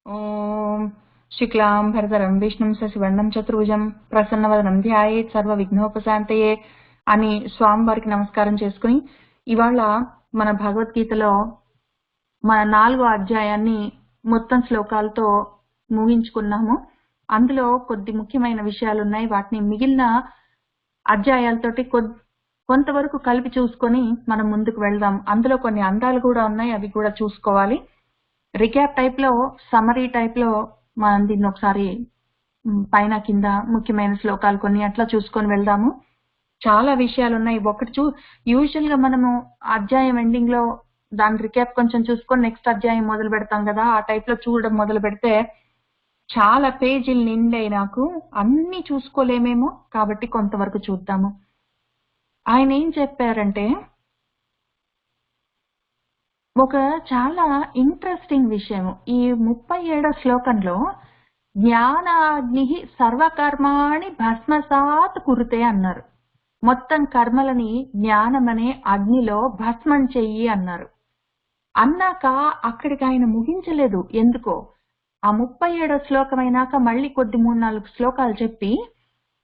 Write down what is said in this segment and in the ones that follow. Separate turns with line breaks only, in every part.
ఓం శుక్లాం భరధరం విష్ణుం శశివర్ణం చతుర్భుజం ప్రసన్నవదనం ధ్యాయేత్ సర్వ విఘ్నోపశాంతయే అని స్వామివారికి నమస్కారం చేసుకుని ఇవాళ మన భగవద్గీతలో మన 4వ అధ్యాయాన్ని మొత్తం శ్లోకాలతో ముగించుకున్నాము. అందులో కొద్ది ముఖ్యమైన విషయాలు ఉన్నాయి. వాటిని మిగిలిన అధ్యాయాలతోటి కొంతవరకు కలిపి చూసుకొని మనం ముందుకు వెళ్దాం. అందులో కొన్ని అందాలు కూడా ఉన్నాయి, అవి కూడా చూసుకోవాలి. రికాప్ టైప్ లో, సమరీ టైప్ లో మనం దీన్ని ఒకసారి పైన కింద ముఖ్యమైన శ్లోకాలు కొన్ని అట్లా చూసుకొని వెళ్దాము. చాలా విషయాలు ఉన్నాయి. ఒకటి యూజువల్ గా మనము అధ్యాయం ఎండింగ్ లో దాని రికాప్ కొంచెం చూసుకొని నెక్స్ట్ అధ్యాయం మొదలు పెడతాం కదా, ఆ టైప్ లో చూడడం మొదలు పెడితే చాలా పేజీలు నిండాయి. నాకు అన్ని చూసుకోలేమేమో, కాబట్టి కొంతవరకు చూద్దాము. ఆయన ఏం చెప్పారంటే, ఒక చాలా ఇంట్రెస్టింగ్ విషయం ఈ 37వ శ్లోకంలో జ్ఞానాగ్ని సర్వకర్మాణి భస్మసాత్ కురుతే అన్నారు. మొత్తం కర్మలని జ్ఞానమనే అగ్నిలో భస్మం చెయ్యి అన్నారు. అన్నాక అక్కడికి ఆయన ముగించలేదు. ఎందుకో ఆ 37వ శ్లోకం అయినాక మళ్ళీ కొద్ది 3-4 శ్లోకాలు చెప్పి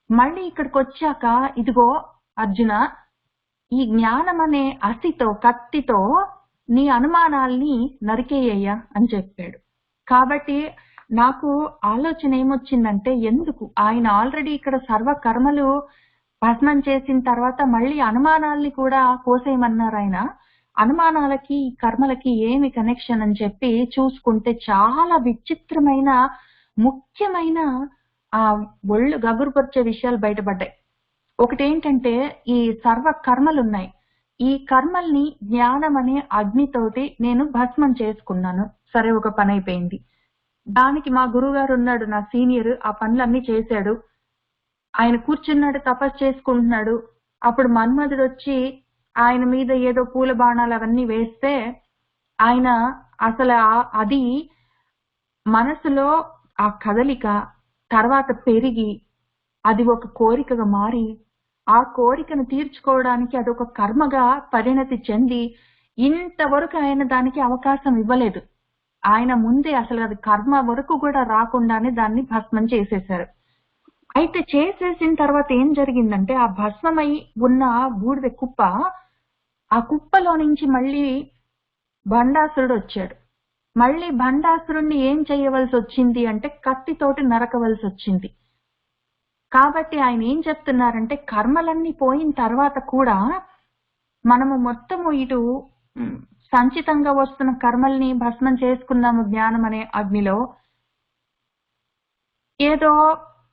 మళ్ళీ ఇక్కడికి వచ్చాక, ఇదిగో అర్జున, ఈ జ్ఞానం అనే అసితో, కత్తితో నీ అనుమానాల్ని నరికేయ్యా అని చెప్పాడు. కాబట్టి నాకు ఆలోచన ఏమొచ్చిందంటే, ఎందుకు ఆయన ఆల్రెడీ ఇక్కడ సర్వ కర్మలు భస్మం చేసిన తర్వాత మళ్ళీ అనుమానాల్ని కూడా కోసేయమన్నారు. ఆయన అనుమానాలకి కర్మలకి ఏమి కనెక్షన్ అని చెప్పి చూసుకుంటే చాలా విచిత్రమైన ముఖ్యమైన ఒళ్ళు గగురుపరిచే విషయాలు బయటపడ్డాయి. ఒకటేంటంటే, ఈ సర్వ కర్మలు ఉన్నాయి, ఈ కర్మల్ని జ్ఞానం అనే అగ్నితోటి నేను భస్మం చేసుకున్నాను. సరే, ఒక పని అయిపోయింది. దానికి మా గురువు గారు ఉన్నాడు, నా సీనియర్, ఆ పనులన్నీ చేశాడు. ఆయన కూర్చున్నాడు, తపస్సు చేసుకుంటున్నాడు. అప్పుడు మన్మధుడు వచ్చి ఆయన మీద ఏదో పూల బాణాలు అవన్నీ వేస్తే ఆయన అసలు అది మనసులో ఆ కదలిక తర్వాత పెరిగి అది ఒక కోరికగా మారి ఆ కోరికను తీర్చుకోవడానికి అదొక కర్మగా పరిణతి చెంది ఇంతవరకు ఆయన దానికి అవకాశం ఇవ్వలేదు. ఆయన ముందే అసలు అది కర్మ వరకు కూడా రాకుండానే దాన్ని భస్మం చేసేశారు. అయితే చేసేసిన తర్వాత ఏం జరిగిందంటే, ఆ భస్మమై ఉన్న బూడిద కుప్ప, ఆ కుప్పలో నుంచి మళ్ళీ భండాసురుడు వచ్చాడు. మళ్ళీ భండాసురుణ్ణి ఏం చేయవలసి వచ్చింది అంటే, కత్తితోటి నరకవలసి వచ్చింది. కాబట్టి ఆయన ఏం చెప్తున్నారంటే, కర్మలన్నీ పోయిన తర్వాత కూడా మనము మొత్తము ఇటు సంచితంగా వస్తున్న కర్మల్ని భస్మం చేసుకున్నాము జ్ఞానం అనే అగ్నిలో. ఏదో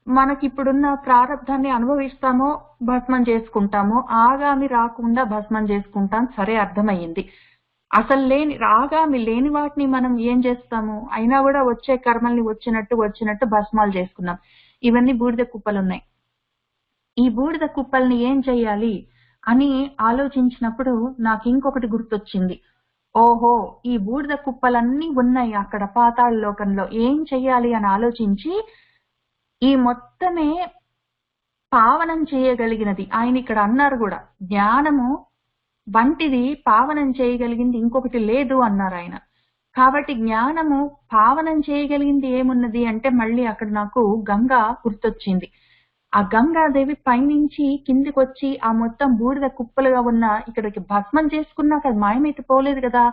మనకిప్పుడున్న ప్రారంధాన్ని అనుభవిస్తామో భస్మం చేసుకుంటామో, ఆగామి రాకుండా భస్మం చేసుకుంటాం. సరే, అర్థమయ్యింది. అసలు ఆగామి లేని వాటిని మనం ఏం చేస్తాము? అయినా కూడా వచ్చే కర్మల్ని వచ్చినట్టు భస్మాలు చేసుకున్నాం. ఇవన్నీ బూడిద కుప్పలు ఉన్నాయి. ఈ బూడిద కుప్పల్ని ఏం చెయ్యాలి అని ఆలోచించినప్పుడు నాకు ఇంకొకటి గుర్తొచ్చింది. ఓహో, ఈ బూడిద కుప్పలన్నీ ఉన్నాయి అక్కడ పాతాళ లోకంలో, ఏం చెయ్యాలి అని ఆలోచించి ఈ మొత్తమే పావనం చేయగలిగినది, ఆయన ఇక్కడ అన్నారు కూడా, జ్ఞానము వంటిది పావనం చేయగలిగింది ఇంకొకటి లేదు అన్నారు ఆయన. కాబట్టి జ్ఞానము పావనం చేయగలిగింది ఏమున్నది అంటే, మళ్ళీ అక్కడ నాకు గంగా గుర్తొచ్చింది. ఆ గంగాదేవి పైనుంచి కిందికి వచ్చి ఆ మొత్తం బూడిద కుప్పలుగా ఉన్న ఇక్కడికి భస్మం చేసుకున్నాక అది మాయమైతే పోలేదు కదా.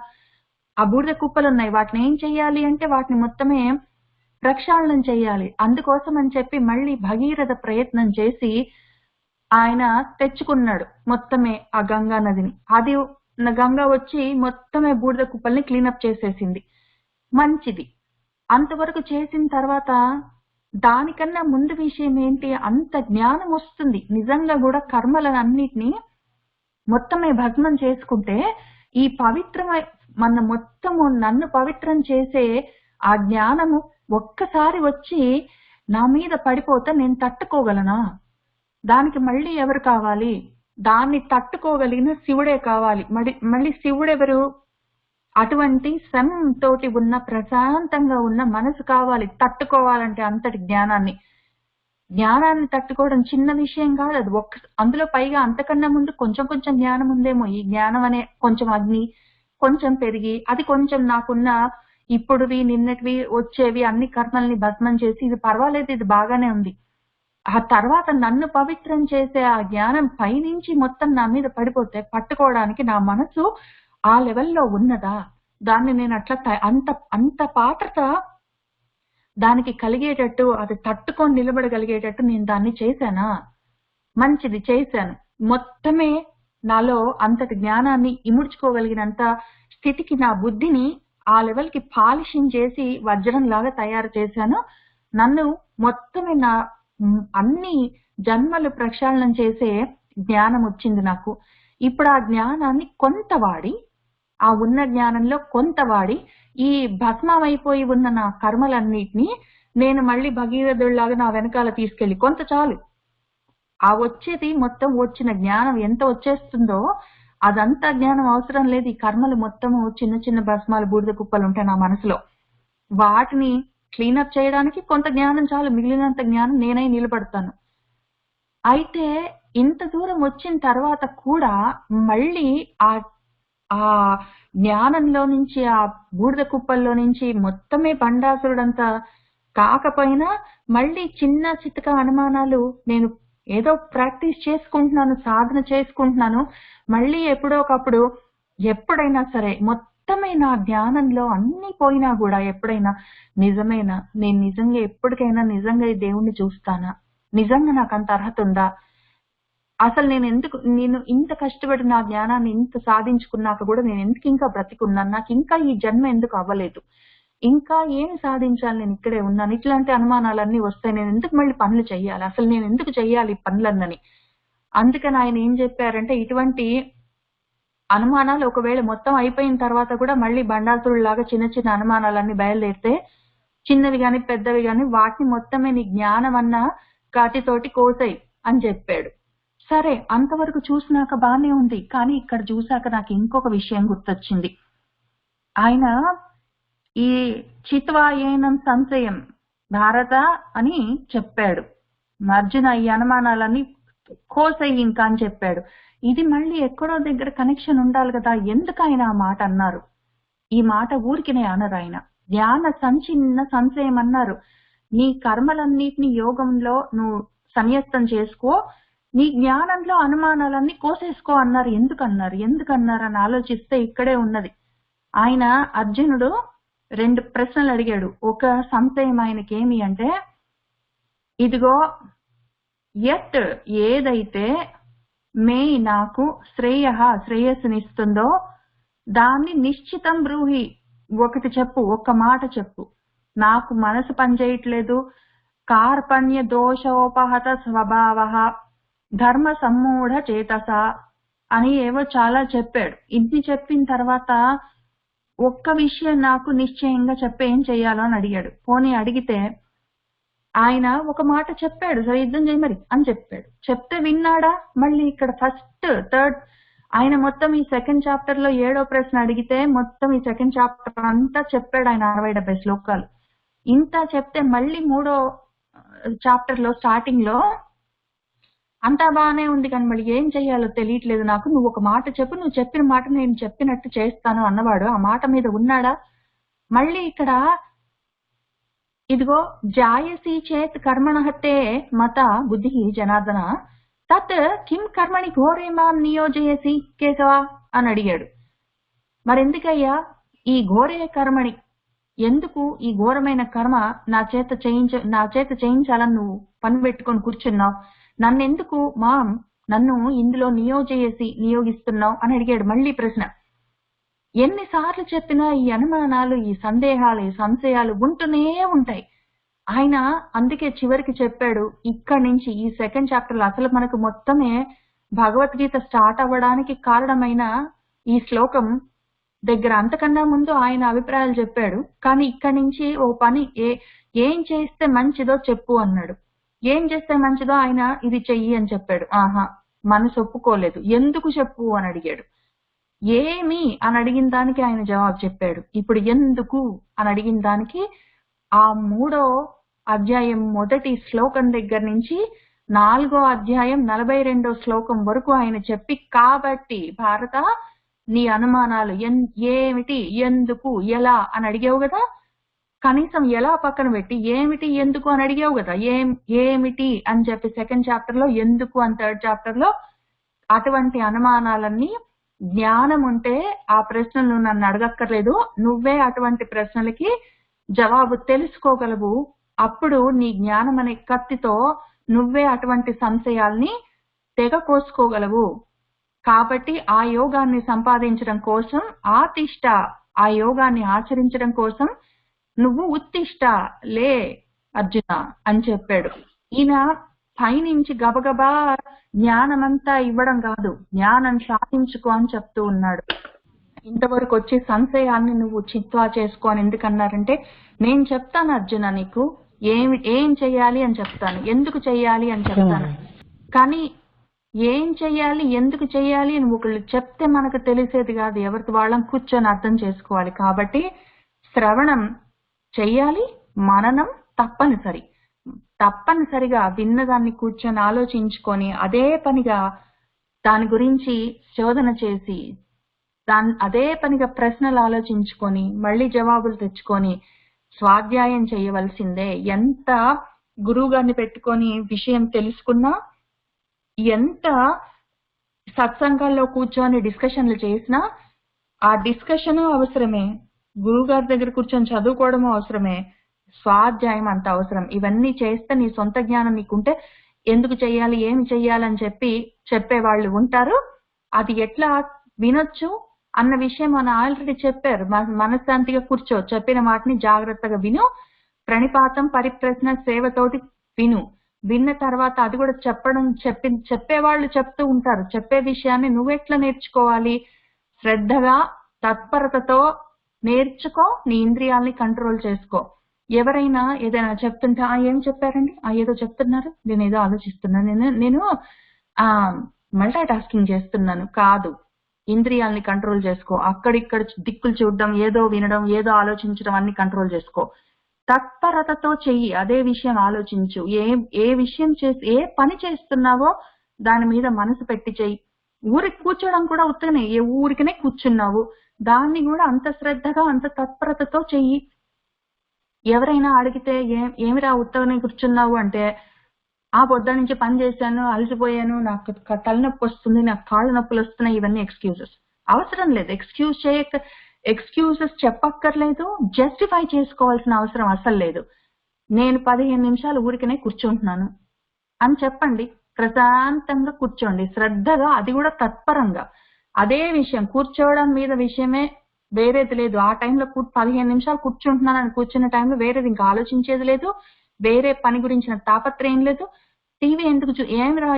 ఆ బూడిద కుప్పలు ఉన్నాయి, వాటిని ఏం చెయ్యాలి అంటే వాటిని మొత్తమే ప్రక్షాళనం చెయ్యాలి. అందుకోసం అని చెప్పి మళ్ళీ భగీరథ ప్రయత్నం చేసి ఆయన తెచ్చుకున్నాడు మొత్తమే ఆ గంగా నదిని. అది గంగా వచ్చి మొత్తమే బూడిద కుప్పల్ని క్లీనప్ చేసేసింది. మంచిది. అంతవరకు చేసిన తర్వాత దానికన్నా ముందు విషయం ఏంటి, అంత జ్ఞానం వస్తుంది నిజంగా కూడా కర్మలన్నిటినీ మొత్తమే భస్మం చేసుకుంటే ఈ పవిత్రమై మొత్తము నన్ను పవిత్రం చేసే ఆ జ్ఞానము ఒక్కసారి వచ్చి నా మీద పడిపోతే నేను తట్టుకోగలనా? దానికి మళ్ళీ ఎవరు కావాలి? దాన్ని తట్టుకోగలిగిన శివుడే కావాలి. మళ్ళీ శివుడెవరు? అటువంటి తోటి ఉన్న ప్రశాంతంగా ఉన్న మనసు కావాలి తట్టుకోవాలంటే అంతటి జ్ఞానాన్ని తట్టుకోవడం చిన్న విషయం కాదు. అది అందులో పైగా అంతకన్నా ముందు కొంచెం జ్ఞానం ఉందేమో. ఈ జ్ఞానం అనే కొంచెం అగ్ని కొంచెం పెరిగి అది కొంచెం నాకున్న ఇప్పుడువి నిన్నటివి వచ్చేవి అన్ని కర్మల్ని భస్మం చేసి ఇది పర్వాలేదు, ఇది బాగానే ఉంది. ఆ తర్వాత నన్ను పవిత్రం చేసే ఆ జ్ఞానం పైనుంచి మొత్తం నా మీద పడిపోతే పట్టుకోవడానికి నా మనసు ఆ లెవెల్లో ఉన్నదా? దాన్ని నేను అట్లా అంత అంత పాత్రత దానికి కలిగేటట్టు, అది తట్టుకొని నిలబడగలిగేటట్టు నేను దాన్ని చేశానా? మంచిది, చేశాను. మొత్తమే నాలో అంతటి జ్ఞానాన్ని ఇముడ్చుకోగలిగినంత స్థితికి నా బుద్ధిని ఆ లెవెల్కి పాలిషింగ్ చేసి వజ్రంలాగా తయారు చేశాను. నన్ను మొత్తమే నా అన్ని జన్మలు ప్రక్షాళనం చేసే జ్ఞానం వచ్చింది నాకు. ఇప్పుడు ఆ జ్ఞానాన్ని కొంత వాడి, ఆ ఉన్న జ్ఞానంలో కొంత వాడి, ఈ భస్మమైపోయి ఉన్న నా కర్మలన్నిటినీ నేను మళ్ళీ భగీరథుడిలాగా నా వెనకాల తీసుకెళ్లి కొంత చాలు, ఆ వచ్చేది మొత్తం వచ్చిన జ్ఞానం ఎంత వచ్చేస్తుందో అదంతా జ్ఞానం అవసరం లేదు. ఈ కర్మలు మొత్తము చిన్న చిన్న భస్మాలు బూడిద కుప్పలు ఉంటాయి నా మనసులో, వాటిని క్లీనప్ చేయడానికి కొంత జ్ఞానం చాలు, మిగిలినంత జ్ఞానం నేనై నిలబడతాను. అయితే ఇంత దూరం వచ్చిన తర్వాత కూడా మళ్ళీ ఆ ఆ జ్ఞానంలో నుంచి, ఆ బూడిద కుప్పల్లో నుంచి మొత్తమే బండాసురుడంతా కాకపోయినా మళ్ళీ చిన్న చితక అనుమానాలు, నేను ఏదో ప్రాక్టీస్ చేసుకుంటున్నాను, సాధన చేసుకుంటున్నాను, మళ్ళీ ఎప్పుడో ఒకప్పుడు ఎప్పుడైనా సరే మొత్తమే నా జ్ఞానంలో అన్ని పోయినా కూడా ఎప్పుడైనా నిజమేనా, నేను నిజంగా ఎప్పటికైనా నిజంగా ఈ దేవుణ్ణి చూస్తానా, నిజంగా నాకు అంత అర్హత ఉందా, అసలు నేను ఇంత కష్టపడి నా జ్ఞానాన్ని ఇంత సాధించుకున్నాక కూడా నేను ఎందుకు ఇంకా బ్రతికున్నాను, నాకు ఇంకా ఈ జన్మ ఎందుకు అవ్వలేదు, ఇంకా ఏమి సాధించాలి, నేను ఇక్కడే ఉన్నాను, ఇట్లాంటి అనుమానాలన్నీ వస్తాయి. నేను ఎందుకు మళ్ళీ పనులు చెయ్యాలి, అసలు నేను ఎందుకు చెయ్యాలి పనులన్నని. అందుకని ఆయన ఏం చెప్పారంటే, ఇటువంటి అనుమానాలు ఒకవేళ మొత్తం అయిపోయిన తర్వాత కూడా మళ్ళీ బండాసురులాగా చిన్న చిన్న అనుమానాలన్నీ బయలుదేరితే, చిన్నవి గాని పెద్దవి గాని వాటిని మొత్తమే నీ జ్ఞానం అన్న కాటితోటి కోసేయి అని చెప్పాడు. సరే, అంతవరకు చూసినాక బానే ఉంది. కానీ ఇక్కడ చూశాక నాకు ఇంకొక విషయం గుర్తొచ్చింది. ఆయన ఈ చిత్వాయేనం సంశయం భారత అని చెప్పాడు. అర్జున ఈ అనుమానాలన్నీ కోసేయి ఇంకా అని చెప్పాడు. ఇది మళ్ళీ ఎక్కడో దగ్గర కనెక్షన్ ఉండాలి కదా, ఎందుకు ఆయన ఆ మాట అన్నారు? ఈ మాట ఊరికినే అనరు ఆయన. జ్ఞాన సంచిన్న సంశయం అన్నారు. నీ కర్మలన్నిటిని యోగంలో నువ్వు సన్యస్తం చేసుకో, నీ జ్ఞానంలో అనుమానాలన్నీ కోసేసుకో అన్నారు. ఎందుకన్నారు అని ఆలోచిస్తే ఇక్కడే ఉన్నది. ఆయన అర్జునుడు 2 ప్రశ్నలు అడిగాడు. ఒక సంశయం ఆయనకి ఏమి అంటే, ఇదిగో యత్ ఏదైతే మే నాకు శ్రేయస్సునిస్తుందో దాన్ని నిశ్చితం బ్రూహి, ఒకటి చెప్పు, ఒక్క మాట చెప్పు. నాకు మనసు పనిచేయట్లేదు, కార్పణ్య దోషోపహత స్వభావ ధర్మ సమ్మూఢ చేతస అని ఏవో చాలా చెప్పాడు. ఇన్ని చెప్పిన తర్వాత ఒక్క విషయం నాకు నిశ్చయంగా చెప్పి ఏం చెయ్యాలో అని అడిగాడు. పోనీ అడిగితే ఆయన ఒక మాట చెప్పాడు, సరే యుద్ధం చేయి మరి అని చెప్పాడు. చెప్తే విన్నాడా? మళ్ళీ ఇక్కడ ఫస్ట్ థర్డ్ ఆయన మొత్తం ఈ సెకండ్ చాప్టర్ లో 7వ ప్రశ్న అడిగితే మొత్తం ఈ సెకండ్ చాప్టర్ అంతా చెప్పాడు ఆయన 60-70 శ్లోకాలు. ఇంత చెప్తే మళ్ళీ 3వ చాప్టర్ లో స్టార్టింగ్ లో అంతా బాగానే ఉంది కానీ మళ్ళీ ఏం చెయ్యాలో తెలియట్లేదు నాకు, నువ్వు ఒక మాట చెప్పు, నువ్వు చెప్పిన మాట నేను చెప్పినట్టు చేస్తాను అన్నవాడు ఆ మాట మీద ఉన్నాడా? మళ్ళీ ఇక్కడ ఇదిగో జాయసి చేత్ కర్మణహతే మత బుద్ధి జనార్దన తత్ కిం కర్మణి ఘోరే మాం నియోజయసి కేశవ అని అడిగాడు. మరెందుకయ్యా ఈ ఘోరే కర్మణి, ఎందుకు ఈ ఘోరమైన కర్మ నా చేత చేయించాలని నువ్వు పని పెట్టుకొని కూర్చున్నావు, నన్నెందుకు నన్ను ఇందులో నియోగిస్తున్నావు అని అడిగాడు. మళ్ళీ ప్రశ్న. ఎన్నిసార్లు చెప్పినా ఈ అనుమానాలు, ఈ సందేహాలు, ఈ సంశయాలు ఉంటూనే ఉంటాయి. ఆయన అందుకే చివరికి చెప్పాడు, ఇక్కడి నుంచి ఈ సెకండ్ చాప్టర్ లో అసలు మనకు మొత్తమే భగవద్గీత స్టార్ట్ అవ్వడానికి కారణమైన ఈ శ్లోకం దగ్గర అంతకన్నా ముందు ఆయన అభిప్రాయాలు చెప్పాడు. కానీ ఇక్కడి నుంచి ఓ పని ఏం చేస్తే మంచిదో చెప్పు అన్నాడు. ఏం చేస్తే మంచిదో ఆయన ఇది చెయ్యి అని చెప్పాడు. మనసు ఒప్పుకోలేదు. ఎందుకు చెప్పు అని అడిగాడు. ఏమి అని అడిగిన దానికి ఆయన జవాబు చెప్పాడు. ఇప్పుడు ఎందుకు అని అడిగిన దానికి ఆ 3వ అధ్యాయం మొదటి శ్లోకం దగ్గర నుంచి 4వ అధ్యాయం 42వ శ్లోకం వరకు ఆయన చెప్పి, కాబట్టి భారత నీ అనుమానాలు ఏమిటి, ఎందుకు, ఎలా అని అడిగావు కదా. కనీసం ఎలా పక్కన పెట్టి ఏమిటి, ఎందుకు అని అడిగావు కదా. ఏమిటి అని చెప్పి సెకండ్ చాప్టర్ లో, ఎందుకు అని థర్డ్ చాప్టర్ లో. అటువంటి అనుమానాలన్నీ జ్ఞానం ఉంటే ఆ ప్రశ్నలు నన్ను అడగక్కర్లేదు, నువ్వే అటువంటి ప్రశ్నలకి జవాబు తెలుసుకోగలవు. అప్పుడు నీ జ్ఞానం అనే కత్తితో నువ్వే అటువంటి సంశయాల్ని తెగ కోసుకోగలవు. కాబట్టి ఆ యోగాన్ని సంపాదించడం కోసం ఆతిష్ట, ఆ యోగాన్ని ఆచరించడం కోసం నువ్వు ఉత్తిష్ట, లే అర్జున అని చెప్పాడు. ఈయన పైనుంచి గబగబా జ్ఞానమంతా ఇవ్వడం కాదు, జ్ఞానం సాధించుకో అని చెప్తూ ఉన్నాడు. ఇంతవరకు వచ్చి సంశయాన్ని నువ్వు చిత్వా చేసుకో అని ఎందుకన్నారంటే, నేను చెప్తాను అర్జున నీకు ఏం చెయ్యాలి అని చెప్తాను, ఎందుకు చెయ్యాలి అని చెప్తాను. కానీ ఏం చెయ్యాలి, ఎందుకు చెయ్యాలి అని ఒకళ్ళు చెప్తే మనకు తెలిసేది కాదు, ఎవరికి వాళ్ళని కూర్చొని అర్థం చేసుకోవాలి. కాబట్టి శ్రవణం చెయ్యాలి, మననం తప్పనిసరిగా విన్నదాన్ని కూర్చొని ఆలోచించుకొని అదే పనిగా దాని గురించి శోధన చేసి అదే పనిగా ప్రశ్నలు ఆలోచించుకొని మళ్ళీ జవాబులు తెచ్చుకొని స్వాధ్యాయం చేయవలసిందే. ఎంత గురువు గారిని పెట్టుకొని విషయం తెలుసుకున్నా, ఎంత సత్సంగాల్లో కూర్చొని డిస్కషన్లు చేసినా ఆ డిస్కషన్ అవసరమే, గురువు గారి దగ్గర కూర్చొని చదువుకోవడము అవసరమే, స్వాధ్యాయం అంత అవసరం. ఇవన్నీ చేస్తే నీ సొంత జ్ఞానం నీకుంటే ఎందుకు చెయ్యాలి, ఏమి చెయ్యాలని చెప్పేవాళ్ళు ఉంటారు. అది ఎట్లా వినొచ్చు అన్న విషయం మన ఆల్రెడీ చెప్పారు. మనశ్శాంతిగా కూర్చో, చెప్పిన మాటని జాగ్రత్తగా విను, ప్రణిపాతం పరిప్రశ్న సేవతోటి విను. విన్న తర్వాత అది కూడా చెప్పేవాళ్ళు చెప్తూ ఉంటారు. చెప్పే విషయాన్ని నువ్వెట్లా నేర్చుకోవాలి, శ్రద్ధగా తత్పరతతో నేర్చుకో, నీ ఇంద్రియాల్ని కంట్రోల్ చేసుకో. ఎవరైనా ఏదైనా చెప్తుంటే ఏం చెప్పారండి, ఏదో చెప్తున్నారు, నేను ఏదో ఆలోచిస్తున్నాను, నేను మల్టీ టాస్కింగ్ చేస్తున్నాను. కాదు, ఇంద్రియాల్ని కంట్రోల్ చేసుకో. అక్కడిక్కడ దిక్కులు చూడడం, ఏదో వినడం, ఏదో ఆలోచించడం అన్ని కంట్రోల్ చేసుకో. తత్పరతతో చెయ్యి, అదే విషయం ఆలోచించు. ఏ విషయం చేసి ఏ పని చేస్తున్నావో దాని మీద మనసు పెట్టి చెయ్యి. ఊరికి కూర్చోవడం కూడా ఉత్తగనే, ఊరికనే కూర్చున్నావు, దాన్ని కూడా అంత శ్రద్ధగా అంత తత్పరతతో చెయ్యి. ఎవరైనా అడిగితే ఏమిరా ఉత్తగనే కూర్చున్నావు అంటే, పొద్దు నుంచి పని చేశాను, అలసిపోయాను, నాకు తలనొప్పి వస్తుంది, నాకు కాళ్ళ నొప్పులు వస్తున్నాయి, ఇవన్నీ ఎక్స్క్యూజెస్. అవసరం లేదు. ఎక్స్క్యూజెస్ చెప్పక్కర్లేదు, జస్టిఫై చేసుకోవాల్సిన అవసరం అసలు లేదు. నేను 15 నిమిషాలు ఊరికనే కూర్చుంటున్నాను అని చెప్పండి. ప్రశాంతంగా కూర్చోండి, శ్రద్ధగా, అది కూడా తత్పరంగా. అదే విషయం, కూర్చోవడం మీద విషయమే, వేరేది లేదు. ఆ టైంలో 15 నిమిషాలు కూర్చుంటున్నాను అని కూర్చున్న టైంలో వేరేది ఇంకా ఆలోచించేది లేదు, వేరే పని గురించిన తాపత్రయం లేదు. టీవీ ఎందుకు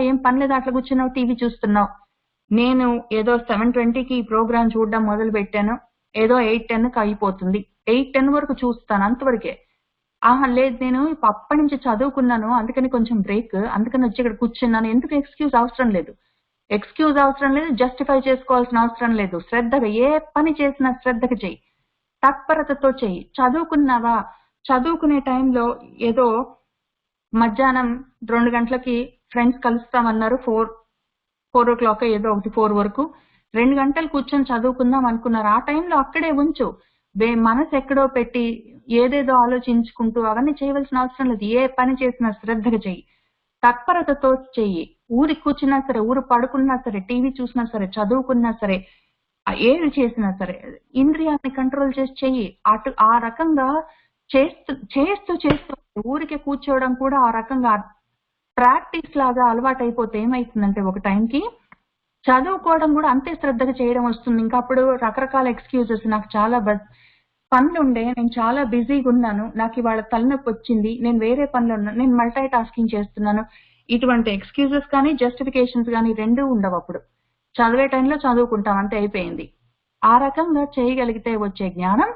ఏం పని లేదు, అట్లా కూర్చున్నావు టీవీ చూస్తున్నావు. నేను ఏదో 7:20కి ఈ ప్రోగ్రామ్ చూడడం మొదలు పెట్టాను, ఏదో 8:10కి అయిపోతుంది, 8:10 వరకు చూస్తాను, అంతవరకే. లేదు, నేను అప్పటి నుంచి చదువుకున్నాను, అందుకని కొంచెం బ్రేక్, అందుకని వచ్చి ఇక్కడ కూర్చున్నాను. ఎందుకు ఎక్స్క్యూజ్ అవసరం లేదు, జస్టిఫై చేసుకోవాల్సిన అవసరం లేదు. శ్రద్ధగా ఏ పని చేసినా శ్రద్ధగా చెయ్యి, తత్పరతతో చెయ్యి. చదువుకున్నావా, చదువుకునే టైంలో ఏదో మధ్యాహ్నం 2 గంటలకి ఫ్రెండ్స్ కలుస్తామన్నారు, 4 o'clock ఏదో ఒకటి, 4 వరకు 2 గంటలు కూర్చొని చదువుకుందాం అనుకున్నారు. ఆ టైంలో అక్కడే ఉంచు, మనసు ఎక్కడో పెట్టి ఏదేదో ఆలోచించుకుంటూ అవన్నీ చేయవలసిన అవసరం లేదు. ఏ పని చేసినా శ్రద్ధగా చెయ్యి, తత్పరతతో చెయ్యి. ఊరికి కూర్చున్నా సరే, ఊరు పడుకున్నా సరే, టీవీ చూసినా సరే, చదువుకున్నా సరే, ఏది చేసినా సరే ఇంద్రియాన్ని కంట్రోల్ చేసి చెయ్యి. ఆ రకంగా చేస్తూ ఊరికే కూర్చోవడం కూడా ఆ రకంగా ప్రాక్టీస్ లాగా అలవాటైపోతే ఏమైతుందంటే ఒక టైంకి చదువుకోవడం కూడా అంతే శ్రద్ధగా చేయడం వస్తుంది. ఇంకా అప్పుడు రకరకాల ఎక్స్క్యూజెస్, నాకు చాలా పనులు ఉండే, నేను చాలా బిజీగా ఉన్నాను, నాకు ఇవాళ తలనొప్పి వచ్చింది, నేను వేరే పనులు ఉన్నాను, నేను మల్టీ టాస్కింగ్ చేస్తున్నాను, ఇటువంటి ఎక్స్క్యూజెస్ కానీ జస్టిఫికేషన్స్ కానీ రెండూ ఉండవు. అప్పుడు చదివే టైంలో చదువుకుంటాం, అంతే, అయిపోయింది. ఆ రకంగా చేయగలిగితే వచ్చే జ్ఞానం,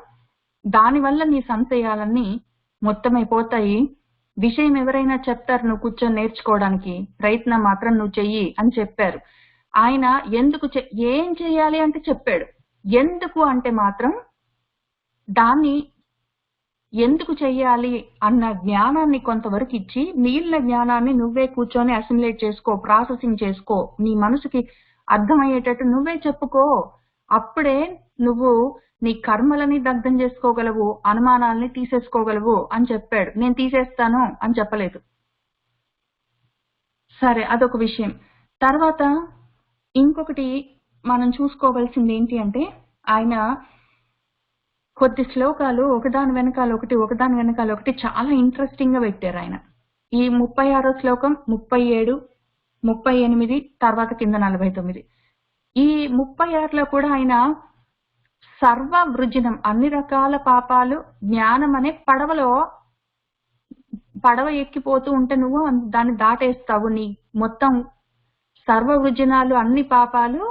దానివల్ల నీ సంశయాలన్నీ మొత్తమైపోతాయి. విషయం ఎవరైనా చెప్తారు, నువ్వు కూర్చొని నేర్చుకోవడానికి ప్రయత్నం మాత్రం నువ్వు చెయ్యి అని చెప్పారు. ఆయన ఏం చెయ్యాలి అంటే చెప్పాడు, ఎందుకు అంటే మాత్రం దాన్ని ఎందుకు చెయ్యాలి అన్న జ్ఞానాన్ని కొంతవరకు ఇచ్చి, మిగిలిన జ్ఞానాన్ని నువ్వే కూర్చొని అసిమిలేట్ చేసుకో, ప్రాసెసింగ్ చేసుకో, నీ మనసుకి అర్థమయ్యేటట్టు నువ్వే చెప్పుకో అప్పుడే నువ్వు నీ కర్మలని దగ్ధం చేసుకోగలవు, అనుమానాలని తీసేసుకోగలవు అని చెప్పాడు. నేను తీసేస్తాను అని చెప్పలేదు. సరే, అదొక విషయం. తర్వాత ఇంకొకటి మనం చూసుకోవాల్సింది ఏంటి అంటే, ఆయన కొద్ది శ్లోకాలు ఒకదాని వెనకాల ఒకటి చాలా ఇంట్రెస్టింగ్ గా పెట్టారు ఆయన. ఈ 36వ శ్లోకం, 37, 38, తర్వాత కింద 49. ఈ 36లో కూడా ఆయన సర్వ వృజినం, అన్ని రకాల పాపాలు జ్ఞానం అనే పడవ ఎక్కిపోతూ ఉంటే నువ్వు దాన్ని దాటేస్తావు. నీ మొత్తం సర్వ వృజనాలు, అన్ని పాపాలు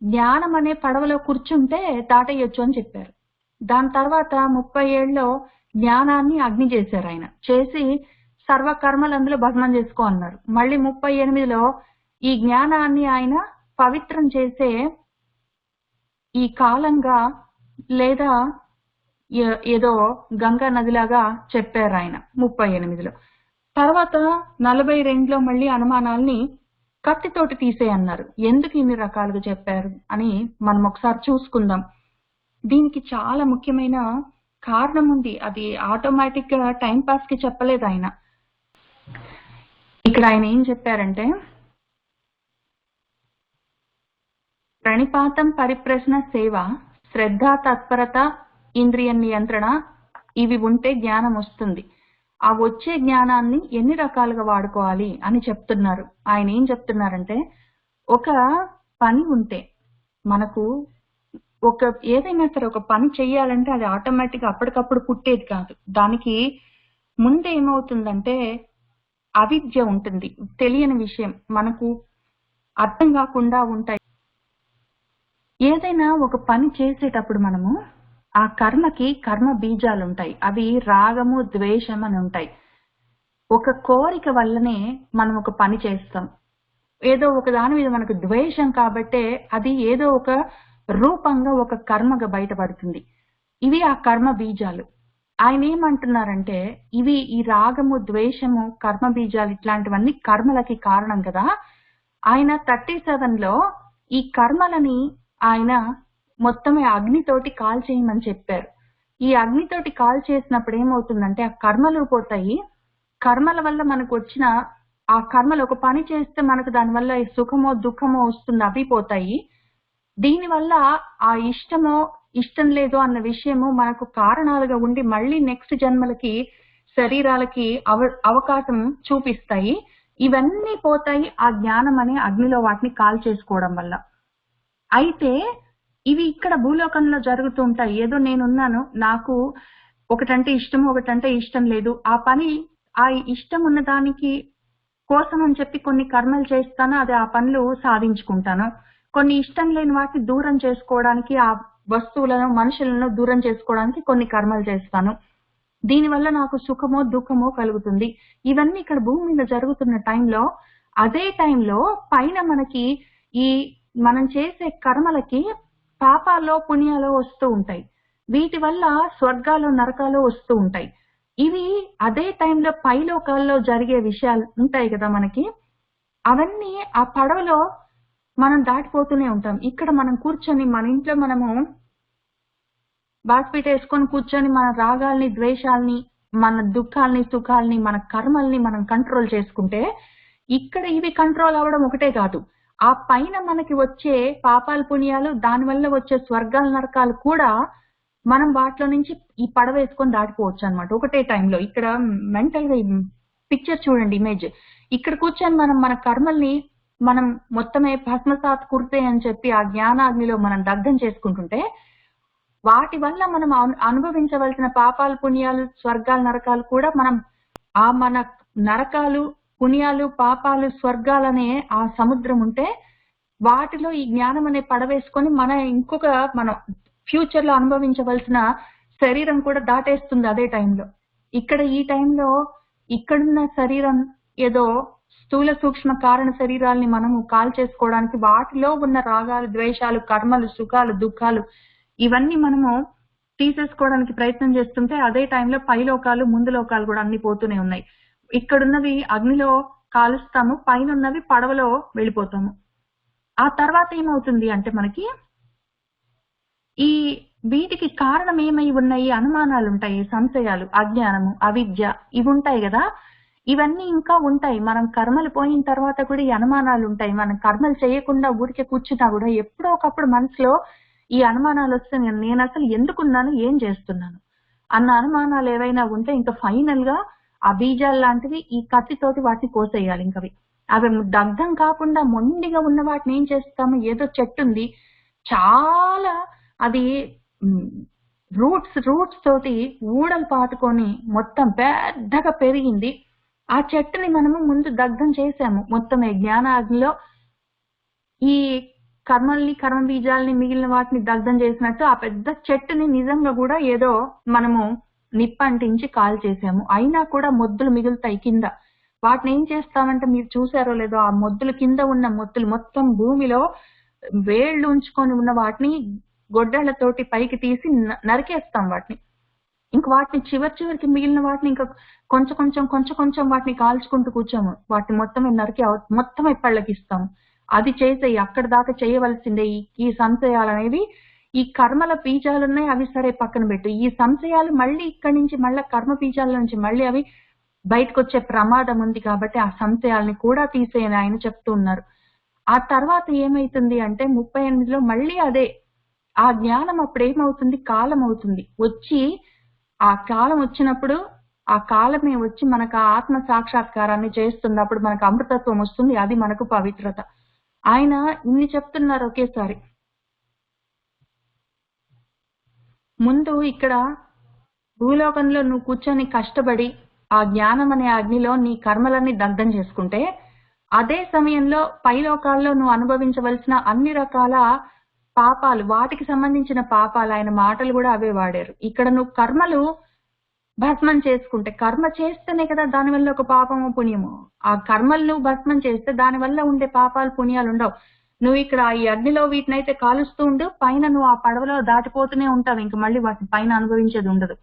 జ్ఞానం అనే పడవలో కూర్చుంటే దాటేయొచ్చు అని చెప్పారు. దాని తర్వాత 37లో జ్ఞానాన్ని అగ్ని చేశారు ఆయన. చేసి సర్వకర్మలు అందులో భగ్నం చేసుకో అన్నారు. మళ్ళీ 38లో ఈ జ్ఞానాన్ని ఆయన పవిత్రం చేసే ఈ కాలంగా లేదా ఏదో గంగా నదిలాగా చెప్పారు ఆయన 38లో. తర్వాత 42లో మళ్ళీ అనుమానాల్ని కత్తితోటి తీసేయన్నారు. ఎందుకు ఇన్ని రకాలుగా చెప్పారు అని మనం ఒకసారి చూసుకుందాం. దీనికి చాలా ముఖ్యమైన కారణం ఉంది. అది ఆటోమేటిక్ గా టైం పాస్ కి చెప్పలేదు ఆయన. ఇక్కడ ఆయన ఏం చెప్పారంటే, ప్రణిపాతం, పరిప్రశ్న, సేవ, శ్రద్ధ, తత్పరత, ఇంద్రియ నియంత్రణ ఇవి ఉంటే జ్ఞానం వస్తుంది. ఆ వచ్చే జ్ఞానాన్ని ఎన్ని రకాలుగా వాడుకోవాలి అని చెప్తున్నారు. ఆయన ఏం చెప్తున్నారంటే, ఒక పని ఉంటే మనకు ఏదైనా సరే ఒక పని చెయ్యాలంటే అది ఆటోమేటిక్ అప్పటికప్పుడు పుట్టేది కాదు. దానికి ముందు ఏమవుతుందంటే అవిద్య ఉంటుంది, తెలియని విషయం, మనకు అర్థం కాకుండా ఉంటాయి. ఏదైనా ఒక పని చేసేటప్పుడు మనము ఆ కర్మకి కర్మ బీజాలు ఉంటాయి. అవి రాగము, ద్వేషం అని ఉంటాయి. ఒక కోరిక వల్లనే మనం ఒక పని చేస్తాం. ఏదో ఒక దాని మీద మనకు ద్వేషం కాబట్టే అది ఏదో ఒక రూపంగా ఒక కర్మగా బయటపడుతుంది. ఇవి ఆ కర్మ బీజాలు. ఆయన ఏమంటున్నారంటే, ఇవి ఈ రాగము, ద్వేషము, కర్మ బీజాలు ఇట్లాంటివన్నీ కర్మలకి కారణం కదా. ఆయన 37లో ఈ కర్మలని ఆయన మొత్తమే అగ్నితోటి కాల్చేయమని చెప్పారు. ఈ అగ్నితోటి కాల్ చేసినప్పుడు ఏమవుతుందంటే ఆ కర్మలు పోతాయి. కర్మల వల్ల మనకు వచ్చిన ఆ కర్మలు, ఒక పని చేస్తే మనకు దానివల్ల సుఖమో దుఃఖమో వస్తుంది, అవి పోతాయి. దీనివల్ల ఆ ఇష్టమో ఇష్టం లేదో అన్న విషయము మనకు కారణాలుగా ఉండి మళ్ళీ నెక్స్ట్ జన్మలకి, శరీరాలకి అవకాశం చూపిస్తాయి. ఇవన్నీ పోతాయి ఆ జ్ఞానం అనే అగ్నిలో వాటిని కాల్ చేసుకోవడం వల్ల. అయితే ఇవి ఇక్కడ భూలోకంలో జరుగుతూ ఉంటాయి. ఏదో నేనున్నాను, నాకు ఒకటంటే ఇష్టము, ఒకటంటే ఇష్టం లేదు. ఆ ఇష్టం ఉన్న దానికి కోసం అని చెప్పి కొన్ని కర్మలు చేస్తాను, అది ఆ పనులు సాధించుకుంటాను. కొన్ని ఇష్టం లేని వాటిని దూరం చేసుకోవడానికి, ఆ వస్తువులను, మనుషులను దూరం చేసుకోవడానికి కొన్ని కర్మలు చేస్తాను. దీనివల్ల నాకు సుఖమో దుఃఖమో కలుగుతుంది. ఇవన్నీ ఇక్కడ భూమి మీద జరుగుతున్న టైంలో, అదే టైంలో పైన మనకి ఈ మనం చేసే కర్మలకి పాపాలో పుణ్యాలో వస్తూ ఉంటాయి. వీటి వల్ల స్వర్గాలు, నరకాలు వస్తూ ఉంటాయి. ఇవి అదే టైంలో పైలోకాల్లో జరిగే విషయాలు ఉంటాయి కదా మనకి. అవన్నీ ఆ పడవలో మనం దాటిపోతూనే ఉంటాం. ఇక్కడ మనం కూర్చొని మన ఇంట్లో మనము బాస్పీట వేసుకొని కూర్చొని మన రాగాల్ని, ద్వేషాల్ని, మన దుఃఖాల్ని, సుఖాల్ని, మన కర్మల్ని మనం కంట్రోల్ చేసుకుంటే, ఇక్కడ ఇవి కంట్రోల్ అవ్వడం ఒకటే కాదు, ఆ పైన మనకి వచ్చే పాపాలు, పుణ్యాలు, దానివల్ల వచ్చే స్వర్గాల, నరకాలు కూడా మనం వాటిలో నుంచి ఈ పడవ వేసుకొని దాటిపోవచ్చు అనమాట ఒకటే టైంలో. ఇక్కడ మెంటల్ గా పిక్చర్ చూడండి, ఇమేజ్. ఇక్కడ కూర్చొని మనం మన కర్మల్ని మనం మొత్తమే భస్మసాత్ కుర్తే అని చెప్పి ఆ జ్ఞానాగ్నిలో మనం దగ్ధం చేసుకుంటుంటే, వాటి వల్ల మనం అనుభవించవలసిన పాపాలు, పుణ్యాలు, స్వర్గాలు, నరకాలు కూడా మన నరకాలు, పుణ్యాలు, పాపాలు, స్వర్గాలనే ఆ సముద్రం ఉంటే వాటిలో ఈ జ్ఞానం అనే పడవేసుకొని మనం ఫ్యూచర్ లో అనుభవించవలసిన శరీరం కూడా దాటేస్తుంది అదే టైంలో. ఇక్కడ ఈ టైంలో ఇక్కడున్న శరీరం ఏదో స్థూల, సూక్ష్మ, కారణ శరీరాల్ని మనము కాల్ చేసుకోవడానికి వాటిలో ఉన్న రాగాలు, ద్వేషాలు, కర్మలు, సుఖాలు, దుఃఖాలు ఇవన్నీ మనము తీసేసుకోవడానికి ప్రయత్నం చేస్తుంటే అదే టైంలో పైలోకాలు, ముందు లోకాలు కూడా అన్ని పోతూనే ఉన్నాయి. ఇక్కడున్నవి అగ్నిలో కాలుస్తాము, పైన ఉన్నవి పడవలో వెళ్ళిపోతాము. ఆ తర్వాత ఏమవుతుంది అంటే మనకి ఈ వీటికి కారణం ఏమై ఉన్నాయి? అనుమానాలు ఉంటాయి, సంశయాలు, అజ్ఞానము, అవిద్య, ఇవి ఉంటాయి కదా. ఇవన్నీ ఇంకా ఉంటాయి. మనం కర్మలు పోయిన తర్వాత కూడా ఈ అనుమానాలు ఉంటాయి. మనం కర్మలు చేయకుండా ఊరికే కూర్చున్నా కూడా ఎప్పుడో ఒకప్పుడు మనసులో ఈ అనుమానాలు వస్తే నేను అసలు ఎందుకున్నాను, ఏం చేస్తున్నాను అన్న అనుమానాలు ఏవైనా ఉంటే ఇంకా ఫైనల్ గా ఆ బీజాలు లాంటివి ఈ కత్తితోటి వాటిని కోసేయాలి. ఇంకవి అవి దగ్ధం కాకుండా మొండిగా ఉన్న వాటిని ఏం చేస్తాము? ఏదో చెట్టు ఉంది, చాలా అది రూట్స్ తోటి ఊడలు పాతుకొని మొత్తం పెద్దగా పెరిగింది. ఆ చెట్టుని మనము ముందు దగ్ధం చేసాము. మొత్తం ఈ జ్ఞానాగ్నిలో ఈ కర్మల్ని, కర్మ బీజాలని, మిగిలిన వాటిని దగ్ధం చేసినట్టు ఆ పెద్ద చెట్టుని నిజంగా కూడా ఏదో మనము నిప్పంటించి కాల్ చేసాము. అయినా కూడా మొద్దులు మిగులుతాయి కింద. వాటిని ఏం చేస్తామంటే, మీరు చూసారో లేదో, ఆ మొద్దుల కింద ఉన్న మొద్దులు మొత్తం భూమిలో వేళ్లు ఉంచుకొని ఉన్న వాటిని గొడ్డళ్లతోటి పైకి తీసి నరికేస్తాం వాటిని. ఇంక వాటిని చివరికి మిగిలిన వాటిని ఇంకా కొంచెం వాటిని కాల్చుకుంటూ కూర్చోము. వాటిని మొత్తమే నరికి మొత్తమే పళ్ళకి ఇస్తాము. అది చేసేయి, అక్కడి దాకా చేయవలసిందే. ఈ సంశయాలు అనేవి ఈ కర్మల బీజాలు ఉన్నాయి, అవి సరే పక్కన పెట్టు. ఈ సంశయాలు మళ్ళీ ఇక్కడి నుంచి మళ్ళీ కర్మ బీజాల నుంచి మళ్ళీ అవి బయటకు వచ్చే ప్రమాదం ఉంది కాబట్టి ఆ సంశయాల్ని కూడా తీసేయని ఆయన చెప్తూ ఉన్నారు. ఆ తర్వాత ఏమైతుంది అంటే 38లో మళ్ళీ అదే ఆ జ్ఞానం అప్పుడు ఏమవుతుంది? కాలం అవుతుంది. వచ్చి ఆ కాలం వచ్చినప్పుడు ఆ కాలమే వచ్చి మనకు ఆ ఆత్మ సాక్షాత్కారాన్ని చేస్తుంది. అప్పుడు మనకు అమృతత్వం వస్తుంది. అది మనకు పవిత్రత. ఆయన ఇన్ని చెప్తున్నారు ఒకేసారి. ముందు ఇక్కడ భూలోకంలో నువ్వు కూర్చొని కష్టపడి ఆ జ్ఞానం అనే అగ్నిలో నీ కర్మలన్నీ దగ్ధం చేసుకుంటే, అదే సమయంలో పైలోకాల్లో నువ్వు అనుభవించవలసిన అన్ని రకాల పాపాలు, వాటికి సంబంధించిన పాపాలు, ఆయన మాటలు కూడా అవే వాడారు. ఇక్కడ నువ్వు కర్మలు భస్మం చేసుకుంటే, కర్మ చేస్తేనే కదా దానివల్ల ఒక పాపము పుణ్యము. ఆ కర్మలు నువ్వు భస్మం చేస్తే దానివల్ల ఉండే పాపాలు పుణ్యాలు ఉండవు. నువ్వు ఇక్కడ ఈ అగ్నిలో వీటినైతే కాలుస్తూ ఉండు, పైన నువ్వు ఆ పడవలో దాటిపోతూనే ఉంటావు. ఇంక మళ్ళీ వాటిని పైన అనుభవించేది ఉండదు.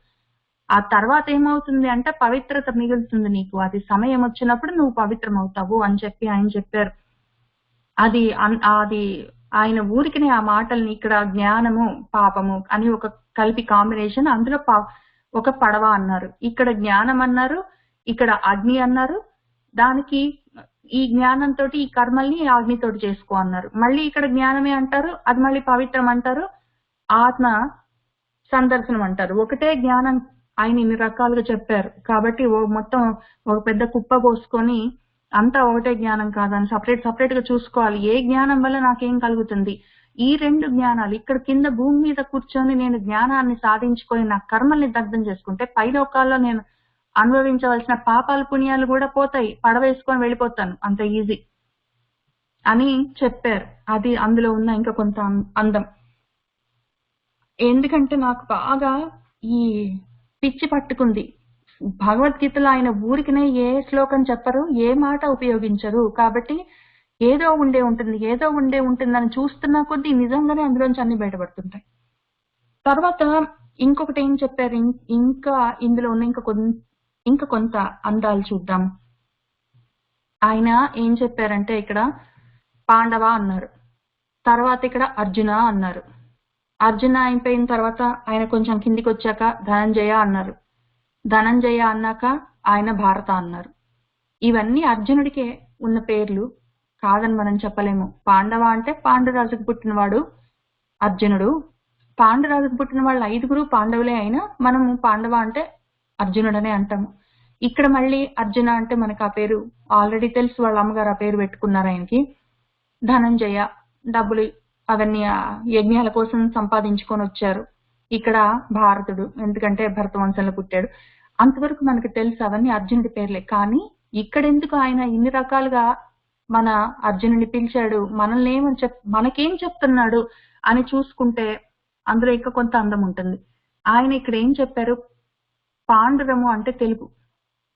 ఆ తర్వాత ఏమవుతుంది అంటే పవిత్రత మిగులుతుంది నీకు. అది సమయం వచ్చినప్పుడు నువ్వు పవిత్రం అవుతావు అని చెప్పి ఆయన చెప్పారు. అది ఆయన ఊరికినే ఆ మాటల్ని ఇక్కడ జ్ఞానము, పాపము అని ఒక కలిపి కాంబినేషన్. అందులో ఒక పడవ అన్నారు, ఇక్కడ జ్ఞానం అన్నారు, ఇక్కడ అగ్ని అన్నారు. దానికి ఈ జ్ఞానంతో ఈ కర్మల్ని అగ్నితోటి చేసుకో అన్నారు. మళ్ళీ ఇక్కడ జ్ఞానమే అంటారు, అది మళ్ళీ పవిత్రం అంటారు, ఆత్మ సందర్శనం అంటారు. ఒకటే జ్ఞానం ఆయన ఇన్ని రకాలుగా చెప్పారు కాబట్టి మొత్తం ఒక పెద్ద కుప్ప పోసుకొని అంతా ఒకటే జ్ఞానం కాదని సపరేట్ గా చూసుకోవాలి. ఏ జ్ఞానం వల్ల నాకేం కలుగుతుంది? ఈ రెండు జ్ఞానాలు ఇక్కడ కింద భూమి మీద కూర్చొని నేను జ్ఞానాన్ని సాధించుకొని నా కర్మల్ని దగ్ధం చేసుకుంటే పైలోకాల్లో నేను అనుభవించవలసిన పాపాలు పుణ్యాలు కూడా పోతాయి. పడవేసుకొని వెళ్ళిపోతాను, అంత ఈజీ అని చెప్పారు. అది అందులో ఉన్న ఇంకా కొంత అందం. ఎందుకంటే నాకు బాగా ఈ పిచ్చి పట్టుకుంది. భగవద్గీతలో ఆయన ఊరికినే ఏ శ్లోకం చెప్పరు, ఏ మాట ఉపయోగించరు. కాబట్టి ఏదో ఉండే ఉంటుందని చూస్తున్నా కొద్దీ నిజంగానే అందులోంచి అన్ని బయటపడుతుంటాయి. తర్వాత ఇంకొకటి ఏం చెప్పారు, ఇంకా ఇందులో ఉన్న ఇంకా కొంత అందాలు చూద్దాం. ఆయన ఏం చెప్పారంటే ఇక్కడ పాండవ అన్నారు, తర్వాత ఇక్కడ అర్జున అన్నారు. అర్జున అయిపోయిన తర్వాత ఆయన కొంచెం కిందికి వచ్చాక ధనంజయ అన్నారు. ధనంజయ అన్నాక ఆయన భారత అన్నారు. ఇవన్నీ అర్జునుడికే ఉన్న పేర్లు కాదని మనం చెప్పలేము. పాండవ అంటే పాండురాజుకు పుట్టినవాడు అర్జునుడు. పాండురాజుకు పుట్టిన వాళ్ళు 5 పాండవులే అయినా మనము పాండవ అంటే అర్జునుడనే అంటాము. ఇక్కడ మళ్ళీ అర్జున అంటే మనకు ఆ పేరు ఆల్రెడీ తెలుసు, వాళ్ళ అమ్మగారు ఆ పేరు పెట్టుకున్నారు ఆయనకి. ధనంజయ డబ్బులు అవన్నీ యజ్ఞాల కోసం సంపాదించుకొని వచ్చారు. ఇక్కడ భారతుడు ఎందుకంటే భరత వంశంలో పుట్టాడు. అంతవరకు మనకు తెలుసు, అవన్నీ అర్జునుడి పేర్లే. కానీ ఇక్కడ ఎందుకు ఆయన ఇన్ని రకాలుగా మన అర్జునుడిని పిలిచాడు, మనల్ని మనకేం చెప్తున్నాడు అని చూసుకుంటే అందులో ఇంకా కొంత అందం ఉంటుంది. ఆయన ఇక్కడ ఏం చెప్పారు, పాండురము అంటే తెలుగు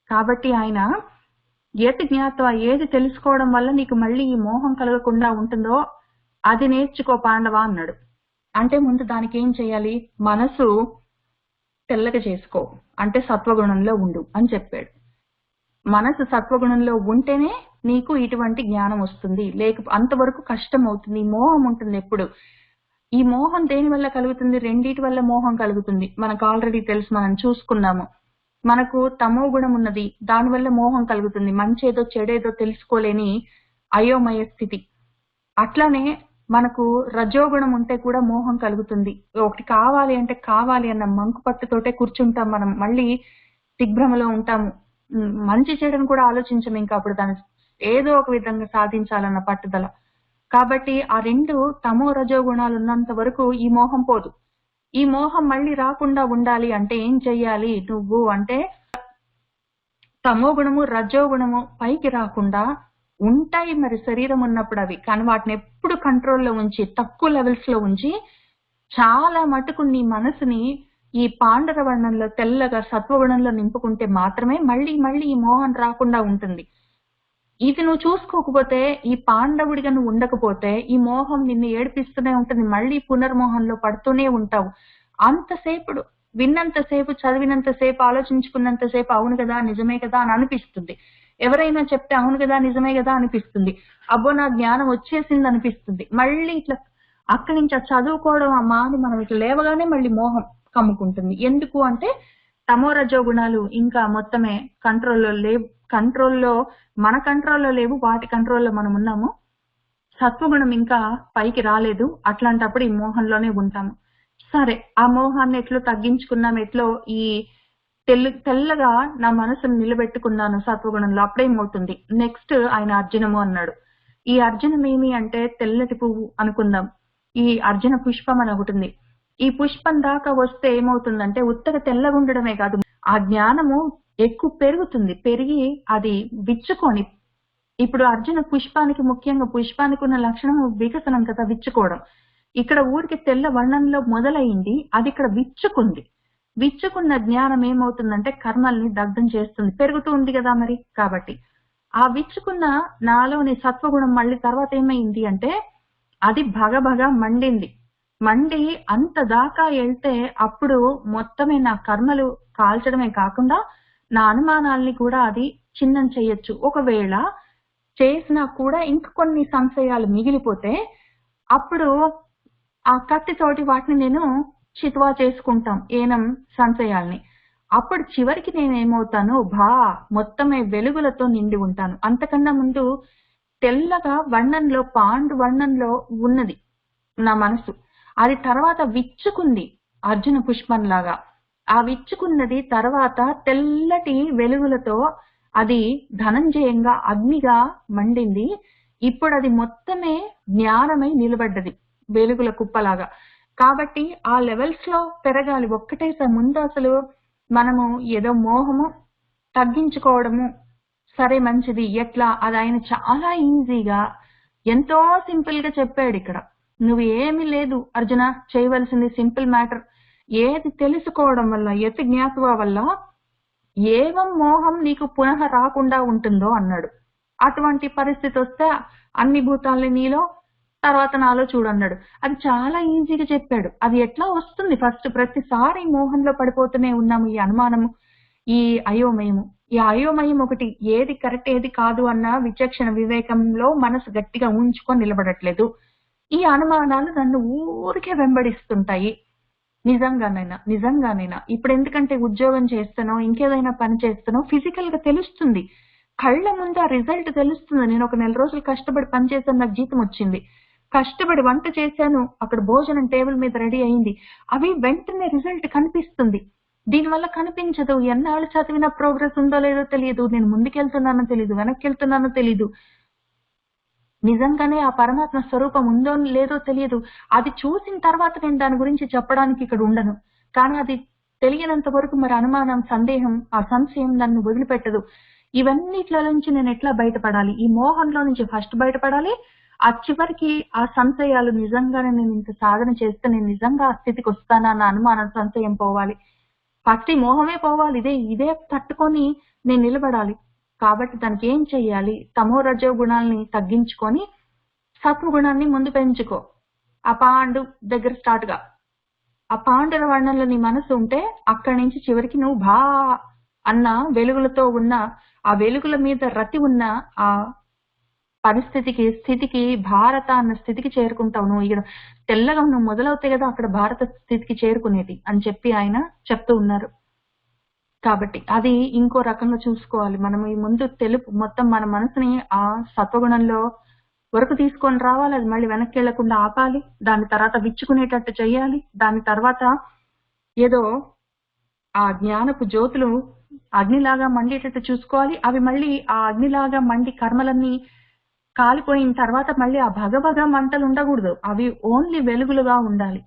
కాబట్టి ఆయన ఏది జ్ఞాత్వ, ఏది తెలుసుకోవడం వల్ల నీకు మళ్ళీ ఈ మోహం కలగకుండా ఉంటుందో అది నేర్చుకో పాండవ అన్నాడు. అంటే ముందు దానికి ఏం చేయాలి, మనసు తెల్లగా చేసుకో, అంటే సత్వగుణంలో ఉండు అని చెప్పాడు. మనసు సత్వగుణంలో ఉంటేనే నీకు ఇటువంటి జ్ఞానం వస్తుంది, అంతవరకు కష్టం అవుతుంది, మోహం ఉంటుంది. ఎప్పుడు ఈ మోహం దేని వల్ల కలుగుతుంది? రెండిటి వల్ల మోహం కలుగుతుంది. మనకు ఆల్రెడీ తెలుసు, మనం చూసుకున్నాము. మనకు తమో గుణం ఉన్నది, దానివల్ల మోహం కలుగుతుంది. మంచేదో చెడేదో తెలుసుకోలేని అయోమయ స్థితి. అట్లానే మనకు రజోగుణం ఉంటే కూడా మోహం కలుగుతుంది. ఒకటి కావాలి అంటే కావాలి అన్న మంకు పట్టుతోటే కూర్చుంటాం మనం. మళ్ళీ దిగ్భ్రమలో ఉంటాము. మంచి చెడును కూడా ఆలోచించము. ఇంకా అప్పుడు దాన్ని ఏదో ఒక విధంగా సాధించాలన్న పట్టుదల. కాబట్టి ఆ రెండు తమో రజో గుణాలు ఉన్నంత వరకు ఈ మోహం పోదు. ఈ మోహం మళ్ళీ రాకుండా ఉండాలి అంటే ఏం చెయ్యాలి నువ్వు అంటే, తమో గుణము రజో గుణము పైకి రాకుండా ఉంటాయి మరి శరీరం ఉన్నప్పుడు అవి, కానీ వాటిని ఎప్పుడు కంట్రోల్లో ఉంచి, తక్కువ లెవెల్స్ లో ఉంచి, చాలా మటుకు నీ మనసుని ఈ పాండర వర్ణంలో తెల్లగా సత్వగుణంలో నింపుకుంటే మాత్రమే మళ్ళీ మళ్ళీ ఈ మోహం రాకుండా ఉంటుంది. ఇది నువ్వు చూసుకోకపోతే, ఈ పాండవుడిగా నువ్వు ఉండకపోతే ఈ మోహం నిన్ను ఏడిపిస్తూనే ఉంటుంది. మళ్ళీ పునర్మోహంలో పడుతూనే ఉంటావు. అంతసేపు విన్నంతసేపు, చదివినంతసేపు, ఆలోచించుకున్నంతసేపు అవును కదా, నిజమే కదా అని అనిపిస్తుంది. ఎవరైనా చెప్తే అవును కదా, నిజమే కదా అనిపిస్తుంది. అబ్బో నా జ్ఞానం వచ్చేసింది అనిపిస్తుంది. మళ్ళీ ఇట్లా అక్కడి నుంచి చదువుకోవడం మాని మనం ఇట్లా లేవగానే మళ్ళీ మోహం కమ్ముకుంటుంది. ఎందుకు అంటే తమో రజో గుణాలు ఇంకా మొత్తమే కంట్రోల్లో లేవు. మన కంట్రోల్లో లేవు, వాటి కంట్రోల్లో మనం ఉన్నాము. సత్వగుణం ఇంకా పైకి రాలేదు. అట్లాంటప్పుడు ఈ మోహంలోనే ఉంటాము. సరే, ఆ మోహాన్ని ఎట్లో తగ్గించుకున్నాం, ఎట్లో ఈ తెల్లగా నా మనసును నిలబెట్టుకున్నాను సత్వగుణంలో. అప్పుడేమవుతుంది? నెక్స్ట్ ఆయన అర్జునము అన్నాడు. ఈ అర్జునం ఏమి అంటే తెల్లటి పువ్వు అనుకుందాం. ఈ అర్జున పుష్పం అని ఒకటి ఉంది. ఈ పుష్పం దాకా వస్తే ఏమవుతుందంటే ఉత్తగా తెల్లగా ఉండడమే కాదు, ఆ జ్ఞానము ఎక్కువ పెరుగుతుంది. పెరిగి అది విచ్చుకొని, ఇప్పుడు అర్జున పుష్పానికి ముఖ్యంగా పుష్పానికి ఉన్న లక్షణం వికసనం కదా, విచ్చుకోవడం. ఇక్కడ ఊరికి తెల్ల వర్ణంలో మొదలైంది, అది ఇక్కడ విచ్చుకుంది. విచ్చుకున్న జ్ఞానం ఏమవుతుందంటే కర్మల్ని దగ్ధం చేస్తుంది. పెరుగుతూ ఉంది కదా మరి. కాబట్టి ఆ విచ్చుకున్న నాలోని సత్వగుణం మళ్ళీ తర్వాత ఏమైంది అంటే అది భగభగ మండింది. మండి అంత దాకా వెళ్తే అప్పుడు మొత్తమే నా కర్మలు కాల్చడమే కాకుండా నా అనుమానాల్ని కూడా అది చిన్నం చేయొచ్చు. ఒకవేళ చేసినా కూడా ఇంక కొన్ని సంశయాలు మిగిలిపోతే అప్పుడు ఆ కత్తితోటి వాటిని నేను చితువా చేసుకుంటాం, ఏనం సంశయాల్ని. అప్పుడు చివరికి నేనేమవుతాను? మొత్తమే వెలుగులతో నిండి ఉంటాను. అంతకన్నా ముందు తెల్లగా వర్ణంలో, పాండు వర్ణంలో ఉన్నది నా మనసు. అది తర్వాత విచ్చుకుంది అర్జున పుష్పంలాగా. ఆ విచ్చుకున్నది తర్వాత తెల్లటి వెలుగులతో అది ధనంజయంగా అగ్నిగా మండింది. ఇప్పుడు అది మొత్తమే జ్ఞానమై నిలబడ్డది వెలుగుల కుప్పలాగా. కాబట్టి ఆ లెవెల్స్ లో పెరగాలి. ఒక్కటేసారి ముందు అసలు మనము ఏదో మోహము తగ్గించుకోవడము సరే మంచిది. ఎట్లా? అది ఆయన చాలా ఈజీగా ఎంతో సింపుల్ గా చెప్పాడు. ఇక్కడ నువ్వు ఏమీ లేదు అర్జున, చేయవలసింది సింపుల్ మ్యాటర్. ఏది తెలుసుకోవడం వల్ల, యతి జ్ఞాత్వ వల్ల ఏవం మోహం నీకు పునః రాకుండా ఉంటుందో అన్నాడు. అటువంటి పరిస్థితి వస్తే అన్ని భూతాలని నీలో, తర్వాత నాలో చూడన్నాడు. అది చాలా ఈజీగా చెప్పాడు. అది ఎట్లా వస్తుంది? ఫస్ట్ ప్రతిసారి మోహంలో పడిపోతూనే ఉన్నాము. ఈ అనుమానము, ఈ అయోమయము. ఈ అయోమయం ఒకటి, ఏది కరెక్ట్ ఏది కాదు అన్న విచక్షణ వివేకంలో మనసు గట్టిగా ఉంచుకొని నిలబడట్లేదు. ఈ అనుమానాలు నన్ను ఊరికే వెంబడిస్తుంటాయి. నిజంగానైనా ఇప్పుడు ఎందుకంటే ఉద్యోగం చేస్తానో ఇంకేదైనా పని చేస్తానో ఫిజికల్ గా తెలుస్తుంది, కళ్ళ ముందు ఆ రిజల్ట్ తెలుస్తుంది. నేను ఒక 4 రోజులు కష్టపడి పని చేశాను, నాకు జీతం వచ్చింది. కష్టపడి వంట చేశాను, అక్కడ భోజనం టేబుల్ మీద రెడీ అయింది. అవి వెంటనే రిజల్ట్ కనిపిస్తుంది. దీనివల్ల కనిపించదు. ఎన్నాళ్ళు చదివిన ప్రోగ్రెస్ ఉందో లేదో తెలియదు, నేను ముందుకెళ్తున్నానో తెలియదు, వెనక్కి వెళ్తున్నానో తెలియదు, నిజంగానే ఆ పరమాత్మ స్వరూపం ఉందో లేదో తెలియదు. అది చూసిన తర్వాత నేను దాని గురించి చెప్పడానికి ఇక్కడ ఉండను. కానీ అది తెలియనంత వరకు మరి అనుమానం, సందేహం, ఆ సంశయం నన్ను వదిలిపెట్టదు. ఇవన్నిట్ల నుంచి నేను ఎట్లా బయటపడాలి? ఈ మోహంలో నుంచి ఫస్ట్ బయటపడాలి. ఆ చివరికి ఆ సంశయాలు, నిజంగానే నేను ఇంత సాధన చేస్తే నేను నిజంగా ఆ స్థితికి వస్తానా అన్న అనుమానం, సంశయం పోవాలి. ఫస్ట్ ఈ మోహమే పోవాలి. ఇదే తట్టుకొని నేను నిలబడాలి. కాబట్టి దానికి ఏం చెయ్యాలి? తమో రజో గుణాలని తగ్గించుకొని సత్వగుణాన్ని ముందు పెంచుకో. ఆ పాండు దగ్గర స్టార్ట్ గా, ఆ పాండుల వర్ణంలో నీ మనసు ఉంటే అక్కడి నుంచి చివరికి నువ్వు అన్న వెలుగులతో ఉన్న, ఆ వెలుగుల మీద రతి ఉన్న ఆ స్థితికి భారత అన్న స్థితికి చేరుకుంటావు. నువ్వు ఇక్కడ తెల్లగా నువ్వు మొదలవుతే కదా అక్కడ భారత స్థితికి చేరుకునేది అని చెప్పి ఆయన చెప్తూ ఉన్నారు. కాబట్టి అది ఇంకో రకంగా చూసుకోవాలి. మనం ఈ ముందు తెలుపు మొత్తం మన మనసుని ఆ సత్వగుణంలో వరకు తీసుకొని రావాలి. అది మళ్ళీ వెనక్కి వెళ్లకుండా ఆపాలి. దాని తర్వాత విచ్చుకునేటట్టు చేయాలి. దాని తర్వాత ఏదో ఆ జ్ఞానపు జ్యోతులు అగ్నిలాగా మండేటట్టు చూసుకోవాలి. అవి మళ్ళీ ఆ అగ్నిలాగా మండి కర్మలన్నీ కాలిపోయిన తర్వాత మళ్ళీ ఆ భగభగ మంటలు ఉండకూడదు. అవి ఓన్లీ వెలుగులుగా ఉండాలి.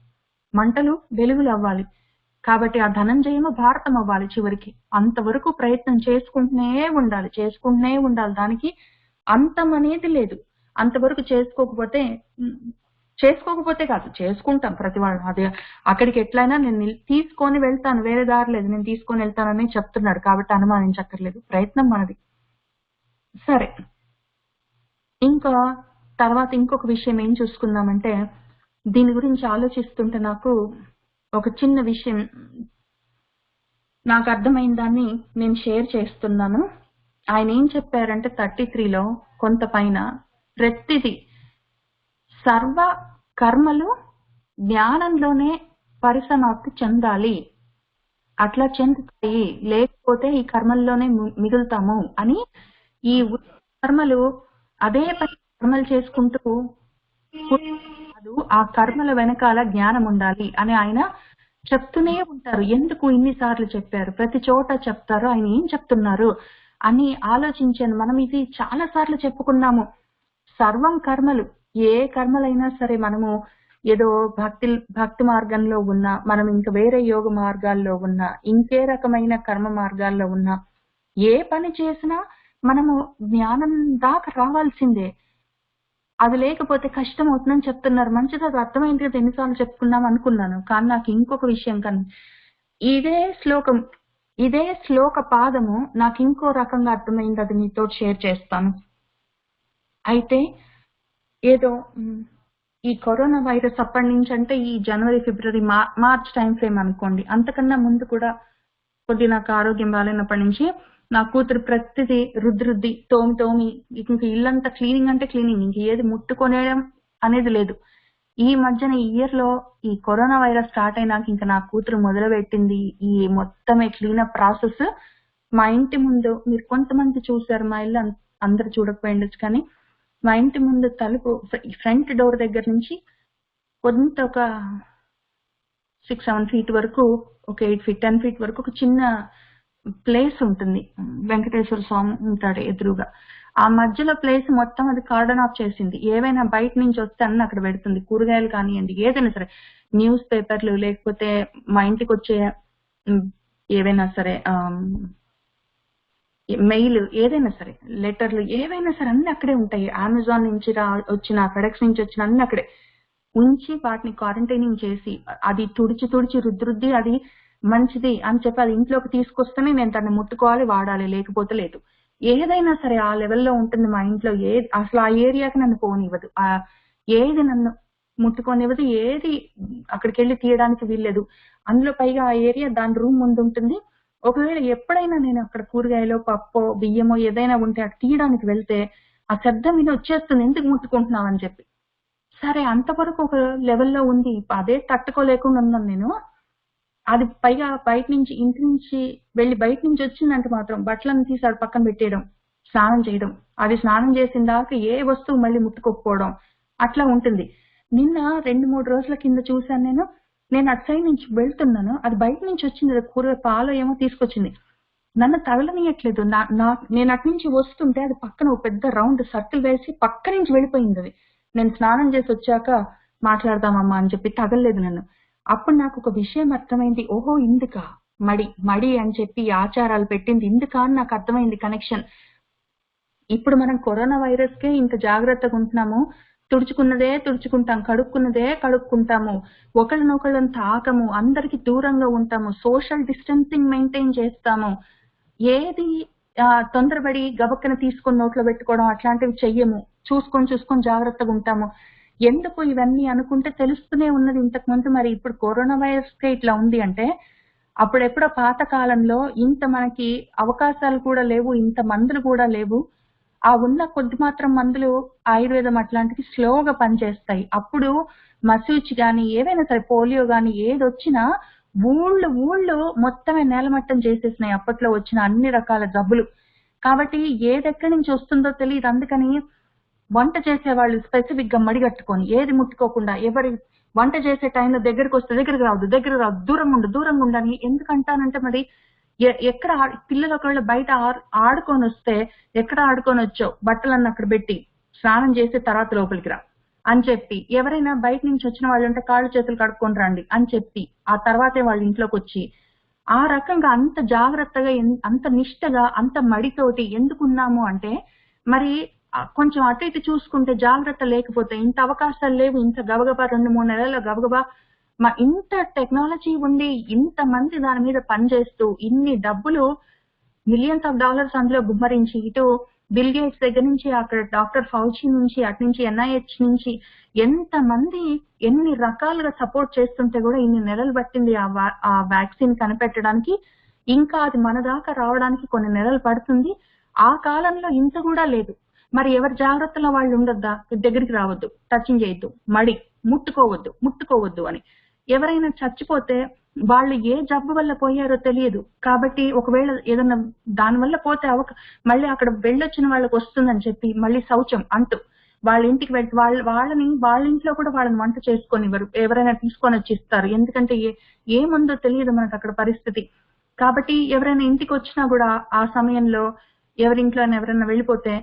మంటలు వెలుగులు అవ్వాలి. కాబట్టి ఆ ధనంజయము భారతం అవ్వాలి చివరికి. అంతవరకు ప్రయత్నం చేసుకుంటూనే ఉండాలి. దానికి అంతం అనేది లేదు. అంతవరకు చేసుకోకపోతే కాదు, చేసుకుంటాం ప్రతి వాళ్ళు. అది అక్కడికి ఎట్లయినా నేను తీసుకొని వెళ్తాను, వేరే దారి లేదు, నేను తీసుకొని వెళ్తానని చెప్తున్నాడు. కాబట్టి అనుమానించక్కర్లేదు, ప్రయత్నం మనది. సరే, ఇంకా తర్వాత ఇంకొక విషయం ఏం చూసుకుందామంటే, దీని గురించి ఆలోచిస్తుంటే నాకు ఒక చిన్న విషయం నాకు అర్థమైన దాన్ని నేను షేర్ చేస్తున్నాను. ఆయన ఏం చెప్పారంటే 33లో కొంత పైన ప్రతిదీ సర్వ కర్మలు జ్ఞానంలోనే పరిసమాప్తి చెందాలి. అట్లా చెందుతాయి, లేకపోతే ఈ కర్మల్లోనే మిగులుతాము అని. ఈ కర్మలు అదే పని కర్మలు చేసుకుంటూ ఆ కర్మల వెనకాల జ్ఞానం ఉండాలి అని ఆయన చెప్తూనే ఉంటారు. ఎందుకు ఇన్నిసార్లు చెప్పారు, ప్రతి చోట చెప్తారు, ఆయన ఏం చెప్తున్నారు అని ఆలోచించాను. మనం ఇది చాలా సార్లు చెప్పుకున్నాము. సర్వం కర్మలు, ఏ కర్మలైనా సరే, మనము ఏదో భక్తి మార్గంలో ఉన్నా, మనం ఇంకా వేరే యోగ మార్గాల్లో ఉన్నా, ఇంకే రకమైన కర్మ మార్గాల్లో ఉన్నా, ఏ పని చేసినా మనము జ్ఞానం దాకా రావాల్సిందే. అది లేకపోతే కష్టం అవుతుందని చెప్తున్నారు. మంచిది, అది అర్థమైంది కదా, ఎన్నిసార్లు చెప్పుకున్నాం అనుకున్నాను. కానీ నాకు ఇంకొక విషయం ఇదే శ్లోక పాదము నాకు ఇంకో రకంగా అర్థమైంది. అది మీతో షేర్ చేస్తాను. అయితే ఏదో ఈ కరోనా వైరస్ అప్పటి నుంచి, అంటే ఈ జనవరి, ఫిబ్రవరి, మార్చ్ టైం ఫ్రేమ్ అనుకోండి, అంతకన్నా ముందు కూడా కొద్ది నాకు ఆరోగ్యం బాగాలేనప్పటి నుంచి నా కూతురు ప్రతిదీ రుద్ది తోమి ఇంక ఇల్లంతా క్లీనింగ్ అంటే క్లీనింగ్, ఇంక ఏది ముట్టుకొనేయడం అనేది లేదు. ఈ మధ్యన ఈ ఇయర్ లో ఈ కరోనా వైరస్ స్టార్ట్ అయినాక ఇంకా నా కూతురు మొదలు పెట్టింది ఈ మొత్తమే క్లీనప్ ప్రాసెస్. మా ఇంటి ముందు, మీరు కొంతమంది చూసారు, మా ఇల్లు అందరు చూడకపోయిండొచ్చు, కానీ మా ఇంటి ముందు తలుపు ఫ్రంట్ డోర్ దగ్గర నుంచి కొంత ఒక 6-7 feet వరకు, ఒక 8 feet 10 feet వరకు ఒక చిన్న ప్లేస్ ఉంటుంది. వెంకటేశ్వర స్వామి ఉంటాడు ఎదురుగా. ఆ మధ్యలో ప్లేస్ మొత్తం అది కార్డన్ ఆఫ్ చేసింది. ఏవైనా బయట నుంచి వస్తే అన్ని అక్కడ పెడుతుంది. కూరగాయలు కానివ్వండి, ఏదైనా సరే, న్యూస్ పేపర్లు, లేకపోతే మా ఇంటికి వచ్చే ఏవైనా సరే మెయిల్, ఏదైనా సరే, లెటర్లు ఏవైనా సరే అన్ని అక్కడే ఉంటాయి. అమెజాన్ నుంచి వచ్చిన, ఫెడెక్స్ నుంచి వచ్చిన అన్ని అక్కడే ఉంచి వాటిని క్వారంటైనింగ్ చేసి, అది తుడిచి రుద్ది అది మంచిది అని చెప్పి అది ఇంట్లోకి తీసుకొస్తేనే నేను దాన్ని ముట్టుకోవాలి, వాడాలి, లేకపోతే లేదు. ఏదైనా సరే ఆ లెవెల్లో ఉంటుంది మా ఇంట్లో. అసలు ఆ ఏరియాకి నన్ను పోనివ్వదు, ఏది నన్ను ముట్టుకోనివ్వదు, ఏది అక్కడికి వెళ్ళి తీయడానికి వీల్లేదు. అందులో పైగా ఆ ఏరియా దాని రూమ్ ముందు ఉంటుంది. ఒకవేళ ఎప్పుడైనా నేను అక్కడ కూరగాయలో, పప్పో, బియ్యమో ఏదైనా ఉంటే అక్కడ తీయడానికి వెళ్తే ఆ శబ్దం విని వచ్చేస్తుంది, ఎందుకు ముట్టుకుంటున్నావు అని చెప్పి. సరే, అంతవరకు ఒక లెవెల్లో ఉంది. అదే తట్టుకోలేకుండా ఉన్నాను నేను. అది పైగా బయట నుంచి, ఇంటి నుంచి వెళ్ళి బయట నుంచి వచ్చిందంటే మాత్రం బట్టలను తీసి ఆడ పక్కన పెట్టేయడం, స్నానం చేయడం, అది స్నానం చేసిన దాకా ఏ వస్తువు మళ్ళీ ముట్టుకోకపోవడం, అట్లా ఉంటుంది. నిన్న 2-3 రోజుల కింద చూశాను నేను అటు సైడ్ నుంచి వెళ్తున్నాను, అది బయట నుంచి వచ్చింది, కూర పాలు ఏమో తీసుకొచ్చింది, నన్ను తగలనియట్లేదు. నేను అటు నుంచి వస్తుంటే అది పక్కన ఒక పెద్ద రౌండ్ సర్కిల్ వేసి పక్క నుంచి వెళ్ళిపోయింది. అది నేను స్నానం చేసి వచ్చాక మాట్లాడదామమ్మా అని చెప్పి తగలలేదు నన్ను. అప్పుడు నాకు ఒక విషయం అర్థమైంది. ఓహో, ఇందుక మడి అని చెప్పి ఆచారాలు పెట్టింది ఇందుక అని నాకు అర్థమైంది కనెక్షన్. ఇప్పుడు మనం కరోనా వైరస్ కే ఇంత జాగ్రత్తగా ఉంటున్నాము. తుడుచుకున్నదే తుడుచుకుంటాం, కడుక్కున్నదే కడుక్కుంటాము, ఒకళ్ళనొకళ్ళని తాకము, అందరికి దూరంగా ఉంటాము, సోషల్ డిస్టెన్సింగ్ మెయింటైన్ చేస్తాము. ఏది తొందరపడి గబక్కన తీసుకొని నోట్లో పెట్టుకోవడం అట్లాంటివి చెయ్యము. చూసుకొని జాగ్రత్తగా ఉంటాము. ఎందుకు ఇవన్నీ అనుకుంటే తెలుస్తూనే ఉన్నది ఇంతకు ముందు. మరి ఇప్పుడు కరోనా వైరస్ కే ఇట్లా ఉంది అంటే అప్పుడెప్పుడో పాత కాలంలో ఇంత మనకి అవకాశాలు కూడా లేవు, ఇంత మందులు కూడా లేవు. ఆ ఉన్న కొద్ది మాత్రం మందులు ఆయుర్వేదం అట్లాంటివి స్లోగా పనిచేస్తాయి. అప్పుడు మసూచి గాని ఏవైనా సరే పోలియో గాని ఏదొచ్చినా ఊళ్ళు ఊళ్ళు మొత్తమే నేలమట్టం చేసేసినాయి అప్పట్లో వచ్చిన అన్ని రకాల జబ్బులు. కాబట్టి ఏదెక్కడి నుంచి వస్తుందో తెలియదు. అందుకని వంట చేసేవాళ్ళు స్పెసిఫిక్ గా మడిగట్టుకొని ఏది ముట్టుకోకుండా ఎవరి వంట చేసే టైంలో దగ్గరకు వస్తే దగ్గర రావద్దు దూరంగా ఉండని ఎందుకంటానంటే మరి ఎక్కడ పిల్లలు ఒకవేళ బయట ఆడుకొని వస్తే ఎక్కడ ఆడుకొని వచ్చావు బట్టలన్నీ అక్కడ పెట్టి స్నానం చేసి తర్వాత లోపలికి రా అని చెప్పి ఎవరైనా బయట నుంచి వచ్చిన వాళ్ళు ఉంటే కాళ్ళు చేతులు కడుక్కొని రండి అని చెప్పి ఆ తర్వాతే వాళ్ళ ఇంట్లోకి వచ్చి ఆ రకంగా అంత జాగ్రత్తగా అంత నిష్టగా అంత మడితోటి ఎందుకున్నాము అంటే మరి కొంచెం అటు ఇటు చూసుకుంటే జాగ్రత్త లేకపోతే ఇంత అవకాశాలు లేవు, ఇంత గబగబా 2-3 నెలల్లో గబగబా ఇంత టెక్నాలజీ ఉండి ఇంత మంది దాని మీద పనిచేస్తూ ఇన్ని డబ్బులు మిలియన్స్ ఆఫ్ డాలర్స్ అందులో గుమ్మరించి ఇటు బిల్ గేట్స్ దగ్గర నుంచి అక్కడ డాక్టర్ ఫౌచి నుంచి అటు నుంచి NIH నుంచి ఎంత మంది ఎన్ని రకాలుగా సపోర్ట్ చేస్తుంటే కూడా ఇన్ని నెలలు పట్టింది ఆ వ్యాక్సిన్ కనిపెట్టడానికి. ఇంకా అది మన దాకా రావడానికి కొన్ని నెలలు పడుతుంది. ఆ కాలంలో ఇంత కూడా లేదు. మరి ఎవరి జాగ్రత్తలో వాళ్ళు ఉండొద్దా? దగ్గరికి రావద్దు, టచింగ్ చేయొద్దు, ముట్టుకోవద్దు అని. ఎవరైనా చచ్చిపోతే వాళ్ళు ఏ జబ్బు వల్ల పోయారో తెలియదు. కాబట్టి ఒకవేళ ఏదన్నా దాని వల్ల పోతే మళ్ళీ అక్కడ వెళ్ళొచ్చిన వాళ్ళకి వస్తుందని చెప్పి మళ్ళీ శౌచం అంటూ వాళ్ళ ఇంటికి వాళ్ళ ఇంట్లో కూడా వాళ్ళని వంట చేసుకొనివ్వరు. ఎవరైనా తీసుకొని వచ్చి ఇస్తారు. ఎందుకంటే ఏముందో తెలియదు మనకు అక్కడ పరిస్థితి. కాబట్టి ఎవరైనా ఇంటికి వచ్చినా కూడా ఆ సమయంలో ఎవరింట్లో ఎవరైనా వెళ్ళిపోతే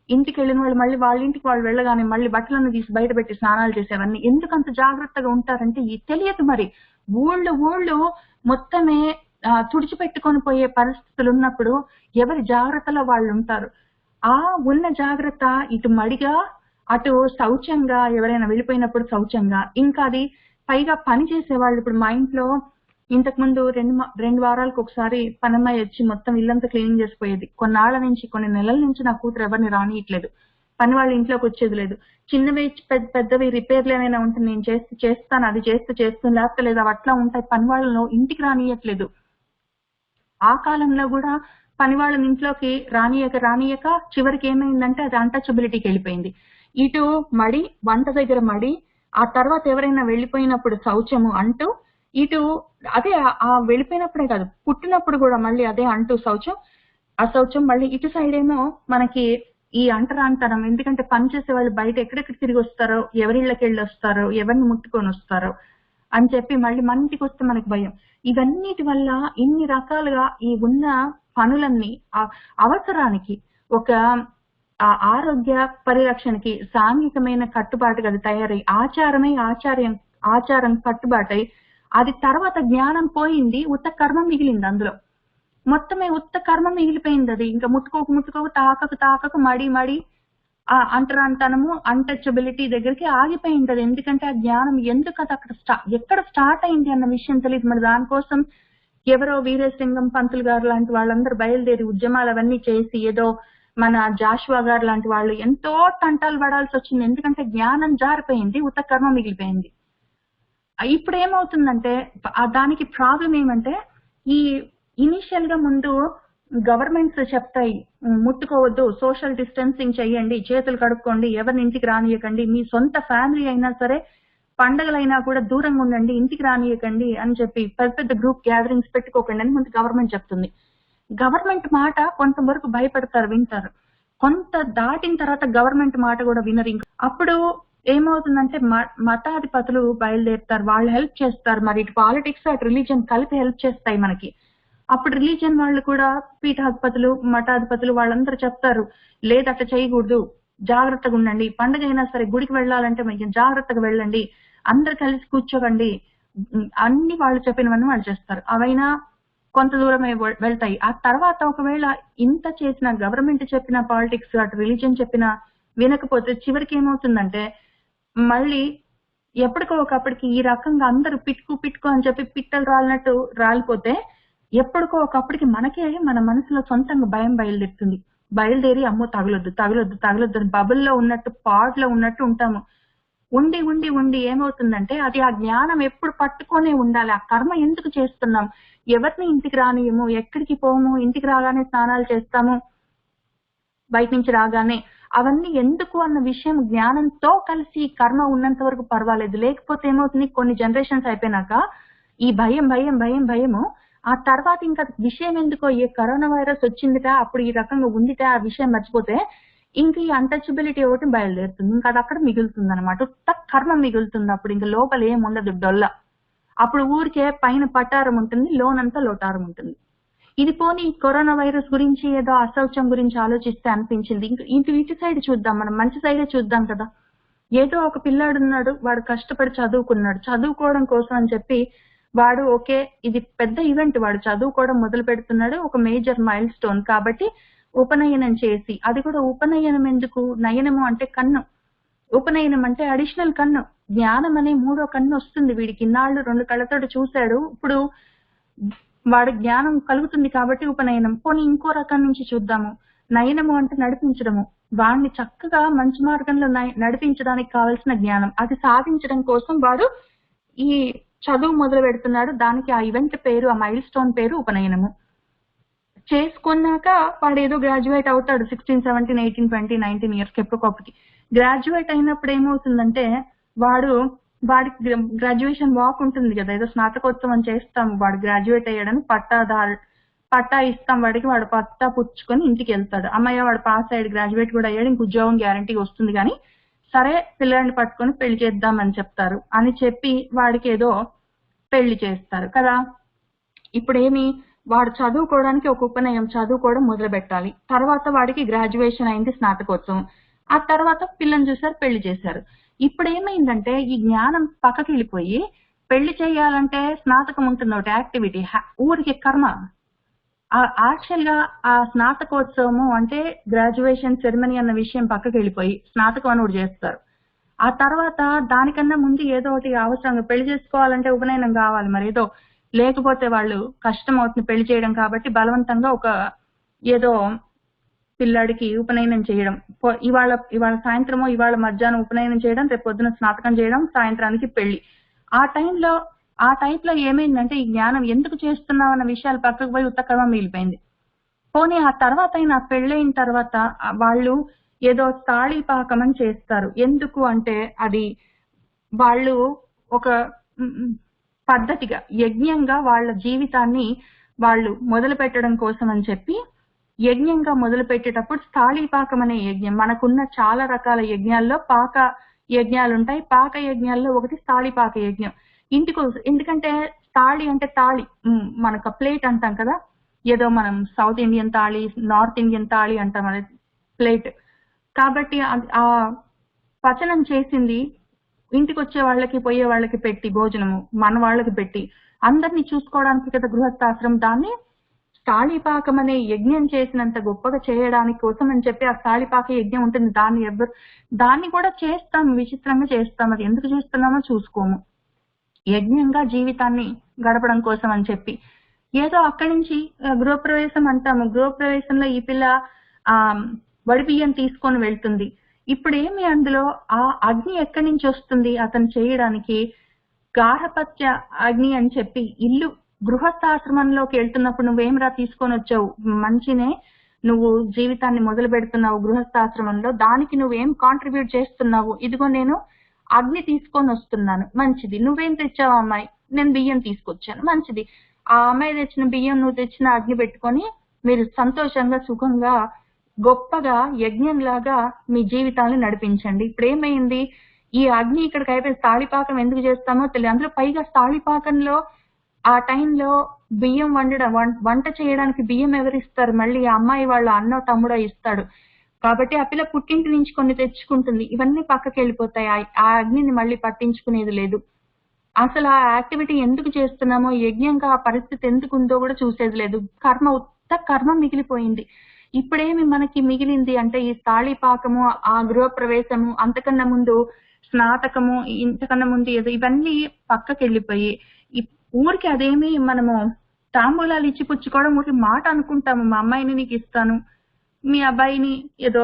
ఇంటికి వెళ్ళిన వాళ్ళు మళ్ళీ వాళ్ళ ఇంటికి వాళ్ళు వెళ్ళగానే మళ్ళీ బట్టలను తీసి బయట పెట్టి స్నానాలు చేసేవన్నీ ఎందుకంత జాగ్రత్తగా ఉంటారంటే తెలియదు. మరి ఊళ్ళు మొత్తమే తుడిచిపెట్టుకొని పోయే పరిస్థితులు ఉన్నప్పుడు ఎవరి జాగ్రత్తలో వాళ్ళు ఉంటారు. ఆ ఉన్న జాగ్రత్త ఇటు మడిగా అటు శౌచంగా ఎవరైనా వెళ్ళిపోయినప్పుడు శౌచంగా ఇంకా అది పైగా పని చేసేవాళ్ళు. ఇప్పుడు మా ఇంట్లో ఇంతకు ముందు 2 వారాలకు ఒకసారి పనమ్మాయి వచ్చి మొత్తం ఇల్లంతా క్లీనింగ్ చేసిపోయేది. కొన్ని నెలల నుంచి నా కూతురు ఎవరిని రానియట్లేదు. పని వాళ్ళ ఇంట్లోకి వచ్చేది లేదు. చిన్నవి పెద్దవి రిపేర్లు ఏమైనా ఉంటే నేను చేస్తాను, అది చేస్తాను లేకపోతే లేదు అవి అట్లా ఉంటాయి. పని వాళ్ళను ఇంటికి రానియట్లేదు. ఆ కాలంలో కూడా పని వాళ్ళని ఇంట్లోకి రానియక చివరికి ఏమైందంటే అది అన్టచబిలిటీకి వెళ్ళిపోయింది. ఇటు మడి, వంట దగ్గర మడి, ఆ తర్వాత ఎవరైనా వెళ్ళిపోయినప్పుడు శౌచము అంటూ ఇటు అదే ఆ వెళ్ళిపోయినప్పుడే కాదు పుట్టినప్పుడు కూడా మళ్ళీ అదే అంటూ శౌచం మళ్ళీ ఇటు సైడ్ ఏమో మనకి ఈ అంటరాంతరం. ఎందుకంటే పని చేసే వాళ్ళు బయట ఎక్కడెక్కడ తిరిగి వస్తారో, ఎవరిళ్ళకి వెళ్ళి వస్తారో, ఎవరిని ముట్టుకొని వస్తారో అని చెప్పి మళ్ళీ మన ఇంటికి వస్తే మనకి భయం. ఇవన్నిటి వల్ల ఇన్ని రకాలుగా ఈ ఉన్న పనులన్నీ అవసరానికి ఒక ఆరోగ్య పరిరక్షణకి సాంఘికమైన కట్టుబాటుగా అది తయారై ఆచారం కట్టుబాటై అది తర్వాత జ్ఞానం పోయింది, ఉత్త కర్మ మిగిలింది. అందులో మొత్తమే ఉత్త కర్మ మిగిలిపోయింది. అది ఇంకా ముట్టుకోకు తాకకు మడి ఆ అంటరాంతనము అన్టచబిలిటీ దగ్గరికి ఆగిపోయింది అది. ఎందుకంటే ఆ జ్ఞానం ఎందుకు అది అక్కడ ఎక్కడ స్టార్ట్ అయింది అన్న విషయం తెలియదు. మరి దానికోసం ఎవరో వీరేశలింగం పంతులు గారు లాంటి వాళ్ళందరూ బయలుదేరి ఉద్యమాలు అవన్నీ చేసి ఏదో మన జాషువా గారు లాంటి వాళ్ళు ఎంతో తంటాలు పడాల్సి వచ్చింది. ఎందుకంటే జ్ఞానం జారిపోయింది, ఉత్త కర్మ మిగిలిపోయింది. ఇప్పుడు ఏమవుతుందంటే దానికి ప్రాబ్లం ఏమంటే ఈ ఇనిషియల్ గా ముందు గవర్నమెంట్స్ చెప్తాయి ముట్టుకోవద్దు, సోషల్ డిస్టెన్సింగ్ చెయ్యండి, చేతులు కడుక్కోండి, ఎవరిని ఇంటికి రానియకండి, మీ సొంత ఫ్యామిలీ అయినా సరే పండగలైనా కూడా దూరంగా ఉండండి, ఇంటికి రానియకండి అని చెప్పి పెద్ద గ్రూప్ గ్యాదరింగ్స్ పెట్టుకోకండి అని ముందు గవర్నమెంట్ చెప్తుంది. గవర్నమెంట్ మాట కొంతవరకు భయపడతారు, వింటారు. కొంత దాటిన తర్వాత గవర్నమెంట్ మాట కూడా వినరు. అప్పుడు ఏమవుతుందంటే మతాధిపతులు బయలుదేరుతారు, వాళ్ళు హెల్ప్ చేస్తారు. మరి ఇటు పాలిటిక్స్ అటు రిలీజియన్ కలిపి హెల్ప్ చేస్తాయి మనకి. అప్పుడు రిలీజియన్ వాళ్ళు కూడా పీఠాధిపతులు మఠాధిపతులు వాళ్ళందరూ చెప్తారు, లేదు అట్లా చేయకూడదు, జాగ్రత్తగా ఉండండి, పండుగ అయినా సరే గుడికి వెళ్ళాలంటే జాగ్రత్తగా వెళ్ళండి, అందరు కలిసి కూర్చోకండి, అన్ని వాళ్ళు చెప్పినవన్నీ వాళ్ళు చేస్తారు. అవైనా కొంత దూరమే వెళ్తాయి. ఆ తర్వాత ఒకవేళ ఇంత చేసిన గవర్నమెంట్ చెప్పిన పాలిటిక్స్ అటు రిలీజియన్ చెప్పిన వినకపోతే చివరికి ఏమవుతుందంటే మళ్ళీ ఎప్పటికో ఒకప్పటికి ఈ రకంగా అందరూ పిట్టుకు అని చెప్పి పిట్టలు రాలినట్టు రాలిపోతే ఎప్పటికో ఒకప్పటికి మనకే మన మనసులో సొంతంగా భయం బయలుదేరి అమ్మో తగలొద్దు బబుల్లో ఉన్నట్టు పాడ్లో ఉన్నట్టు ఉంటాము. ఉండి ఏమవుతుందంటే అది ఆ జ్ఞానం ఎప్పుడు పట్టుకొనే ఉండాలి. ఆ కర్మ ఎందుకు చేస్తున్నాం, ఎవరిని ఇంటికి రానియము, ఎక్కడికి పోము, ఇంటికి రాగానే స్నానాలు చేస్తాము, బయట నుంచి రాగానే అవన్నీ ఎందుకు అన్న విషయం జ్ఞానంతో కలిసి కర్మ ఉన్నంత వరకు పర్వాలేదు. లేకపోతే ఏమవుతుంది, కొన్ని జనరేషన్స్ అయిపోయినాక ఈ భయము ఆ తర్వాత ఇంకా విషయం ఎందుకో, ఏ కరోనా వైరస్ వచ్చిందిట అప్పుడు ఈ రకంగా ఉందిట ఆ విషయం మర్చిపోతే ఇంక ఈ అన్టచబిలిటీ ఒకటి బయలుదేరుతుంది. ఇంకా అది అక్కడ మిగులుతుంది అనమాట. ఉత్త కర్మ మిగులుతుంది. అప్పుడు ఇంకా లోపల ఏం ఉండదు, డొల్ల. అప్పుడు ఊరికే పైన పటారం ఉంటుంది, లోనంతా లోటారం ఉంటుంది. ఇది పోనీ కరోనా వైరస్ గురించి ఏదో అశౌచం గురించి ఆలోచిస్తే అనిపించింది. ఇంక ఇటు సైడ్ చూద్దాం, మనం మంచి సైడే చూద్దాం కదా. ఏదో ఒక పిల్లాడు ఉన్నాడు, వాడు కష్టపడి చదువుకున్నాడు. చదువుకోవడం కోసం అని చెప్పి వాడు ఓకే ఇది పెద్ద ఈవెంట్, వాడు చదువుకోవడం మొదలు పెడుతున్నాడు, ఒక మేజర్ మైల్ స్టోన్ కాబట్టి ఉపనయనం చేసి, అది కూడా ఉపనయనం ఎందుకు, నయనము అంటే కన్ను, ఉపనయనం అంటే అడిషనల్ కన్ను, జ్ఞానం అనే 3వ కన్ను వస్తుంది వీడికి. ఇన్నాళ్ళు 2 కళ్ళతోటి చూశాడు, ఇప్పుడు వాడు జ్ఞానం కలుగుతుంది కాబట్టి ఉపనయనం. పోనీ ఇంకో రకం నుంచి చూద్దాము, నయనము అంటే నడిపించడము, వాడిని చక్కగా మంచి మార్గంలో నడిపించడానికి కావాల్సిన జ్ఞానం, అది సాధించడం కోసం వాడు ఈ చదువు మొదలు పెడుతున్నాడు. దానికి ఆ ఈవెంట్ పేరు, ఆ మైల్ స్టోన్ పేరు ఉపనయనము. చేసుకున్నాక వాడు ఏదో గ్రాడ్యుయేట్ అవుతాడు 16, 17, 18, 20, 19 ఇయర్స్ ఎప్పటికొప్పటికి. గ్రాడ్యుయేట్ అయినప్పుడు ఏమవుతుందంటే వాడికి గ్రాడ్యుయేషన్ వాక్ ఉంటుంది కదా, ఏదో స్నాతకోత్సవం చేస్తాము, వాడు గ్రాడ్యుయేట్ అయ్యాడని పట్టా ఇస్తాం వాడికి, వాడు పట్టా పుచ్చుకొని ఇంటికి వెళ్తాడు. అమ్మయ్య వాడు పాస్ అయ్యాడు, గ్రాడ్యుయేట్ కూడా అయ్యాడు, ఇంక ఉద్యోగం గ్యారంటీగా వస్తుంది. కానీ సరే పిల్లాడిని పట్టుకొని పెళ్లి చేద్దామని చెప్తారు అని చెప్పి వాడికి ఏదో పెళ్లి చేస్తారు కదా. ఇప్పుడేమి, వాడు చదువుకోవడానికి ఒక ఉపనయనం, చదువుకోవడం మొదలు పెట్టాలి. తర్వాత వాడికి గ్రాడ్యుయేషన్ అయింది, స్నాతకోత్సవం. ఆ తర్వాత పిల్లని చూసారు, పెళ్లి చేశారు. ఇప్పుడు ఏమైందంటే ఈ జ్ఞానం పక్కకి వెళ్ళిపోయి పెళ్లి చేయాలంటే స్నాతకం ఉంటుంది ఒకటి యాక్టివిటీ, ఊరికి కర్మ. యాక్చువల్ గా ఆ స్నాతకోత్సవము అంటే గ్రాడ్యుయేషన్ సెరమనీ అన్న విషయం పక్కకి వెళ్ళిపోయి స్నాతకం అని ఒకటి చేస్తారు. ఆ తర్వాత దానికన్నా ముందు ఏదో ఒకటి అవసరంగా, పెళ్లి చేసుకోవాలంటే ఉపనయనం కావాలి, మరి ఏదో లేకపోతే వాళ్ళు కష్టం అవుతుంది పెళ్లి చేయడం కాబట్టి బలవంతంగా ఒక ఏదో పిల్లాడికి ఉపనయనం చేయడం, ఇవాళ సాయంత్రమో ఇవాళ మధ్యాహ్నం ఉపనయనం చేయడం, రేపు పొద్దున స్నాతకం చేయడం, సాయంత్రానికి పెళ్లి. ఆ టైంలో ఏమైందంటే ఈ జ్ఞానం ఎందుకు చేస్తున్నాం అన్న విషయాలు పక్కకు పోయి ఉత్తకర్మ మిగిలిపోయింది. పోనీ ఆ తర్వాత అయినా పెళ్ళైన తర్వాత వాళ్ళు ఏదో తాళిపాకం అని చేస్తారు. ఎందుకు అంటే అది వాళ్ళు ఒక పద్ధతిగా యజ్ఞంగా వాళ్ళ జీవితాన్ని వాళ్ళు మొదలు పెట్టడం కోసం అని చెప్పి యజ్ఞంగా మొదలు పెట్టేటప్పుడు తాళిపాకం అనే యజ్ఞం, మనకున్న చాలా రకాల యజ్ఞాల్లో పాక యజ్ఞాలు ఉంటాయి. పాక యజ్ఞాల్లో ఒకటి తాళిపాక యజ్ఞం. ఎందుకంటే తాళి అంటే తాళి, మనకు ప్లేట్ అంటాం కదా, ఏదో మనం సౌత్ ఇండియన్ తాళి, నార్త్ ఇండియన్ తాళి అంటాం అది ప్లేట్. కాబట్టి ఆ పచనం చేసింది ఇంటికి వచ్చే వాళ్ళకి పోయే వాళ్ళకి పెట్టి, భోజనము మన వాళ్ళకి పెట్టి అందరినీ చూసుకోవడానికి కదా గృహస్థాశ్రమం. దాన్ని తాళిపాకం అనే యజ్ఞం చేసినంత గొప్పగా చేయడానికి కోసం అని చెప్పి ఆ తాళిపాక యజ్ఞం ఉంటుంది. దాన్ని కూడా చేస్తాం, విచిత్రంగా చేస్తాం. అది ఎందుకు చేస్తున్నామో చూసుకోము. యజ్ఞంగా జీవితాన్ని గడపడం కోసం అని చెప్పి ఏదో అక్కడి నుంచి గృహప్రవేశం అంటాము. గృహప్రవేశంలో ఈ పిల్ల వడి బియ్యం తీసుకొని వెళ్తుంది. ఇప్పుడు ఏమి, అందులో ఆ అగ్ని ఎక్కడి నుంచి వస్తుంది అతను చేయడానికి, గార్హపత్య అగ్ని అని చెప్పి ఇల్లు గృహస్థాశ్రమంలోకి వెళ్తున్నప్పుడు నువ్వేమిరా తీసుకొని వచ్చావు, మంచినే నువ్వు జీవితాన్ని మొదలు పెడుతున్నావు గృహస్థాశ్రమంలో, దానికి నువ్వేం కాంట్రిబ్యూట్ చేస్తున్నావు, ఇదిగో నేను అగ్ని తీసుకొని వస్తున్నాను, మంచిది. నువ్వేం తెచ్చావు అమ్మాయి, నేను బియ్యం తీసుకొచ్చాను, మంచిది. ఆ అమ్మాయి తెచ్చిన బియ్యం నువ్వు తెచ్చిన అగ్ని పెట్టుకొని మీరు సంతోషంగా సుఖంగా గొప్పగా యజ్ఞంలాగా మీ జీవితాన్ని నడిపించండి. ఇప్పుడు ఏమైంది, ఈ అగ్ని ఇక్కడికి అయిపోయింది. తాళిపాకం ఎందుకు చేస్తామో తెలియదు. అందులో పైగా తాళిపాకంలో ఆ టైంలో బియ్యం వంట చేయడానికి బియ్యం ఎవరిస్తారు, మళ్ళీ ఆ అమ్మాయి వాళ్ళ అన్నో తమ్ముడో ఇస్తాడు. కాబట్టి ఆ పిల్ల పుట్టింటి నుంచి కొన్ని తెచ్చుకుంటుంది. ఇవన్నీ పక్కకి వెళ్ళిపోతాయి. ఆ అగ్నిని మళ్ళీ పట్టించుకునేది లేదు. అసలు ఆ యాక్టివిటీ ఎందుకు చేస్తున్నామో, యజ్ఞంగా ఆ పరిస్థితి ఎందుకు ఉందో కూడా చూసేది లేదు. ఉత్త కర్మ మిగిలిపోయింది. ఇప్పుడేమి మనకి మిగిలింది అంటే ఈ తాళిపాకము, ఆ గృహప్రవేశము, అంతకన్నా ముందు స్నాతకము, ఇంతకన్నా ముందు ఏదో ఇవన్నీ పక్కకి వెళ్ళిపోయి ఊరికి అదేమి మనము తాంబూలాలు ఇచ్చి పుచ్చుకోవడం ఊరికి మాట అనుకుంటాము, మా అమ్మాయిని నీకు ఇస్తాను, మీ అబ్బాయిని ఏదో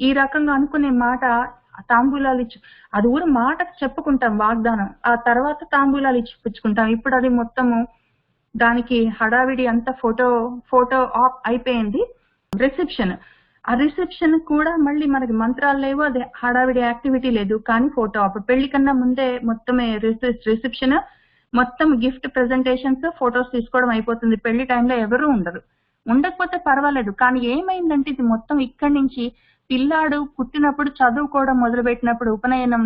ఈ రకంగా అనుకునే మాట తాంబూలాలు ఇచ్చి, అది ఊరు మాట చెప్పుకుంటాం వాగ్దానం, ఆ తర్వాత తాంబూలాలు ఇచ్చి పుచ్చుకుంటాం. ఇప్పుడు అది మొత్తము దానికి హడావిడి అంతా ఫోటో ఆఫ్ అయిపోయింది. రిసెప్షన్ ఆ రిసెప్షన్ కూడా మళ్ళీ మనకి మంత్రాలు లేవు, అది హడావిడి యాక్టివిటీ లేదు, కానీ ఫోటో అప్పుడు పెళ్లి కన్నా ముందే మొత్తమే రిసెప్షన్, మొత్తం గిఫ్ట్ ప్రెజెంటేషన్స్, ఫొటోస్ తీసుకోవడం అయిపోతుంది. పెళ్లి టైంలో ఎవరూ ఉండరు. ఉండకపోతే పర్వాలేదు, కానీ ఏమైందంటే ఇది మొత్తం ఇక్కడి నుంచి పిల్లాడు పుట్టినప్పుడు చదువుకోవడం మొదలుపెట్టినప్పుడు ఉపనయనం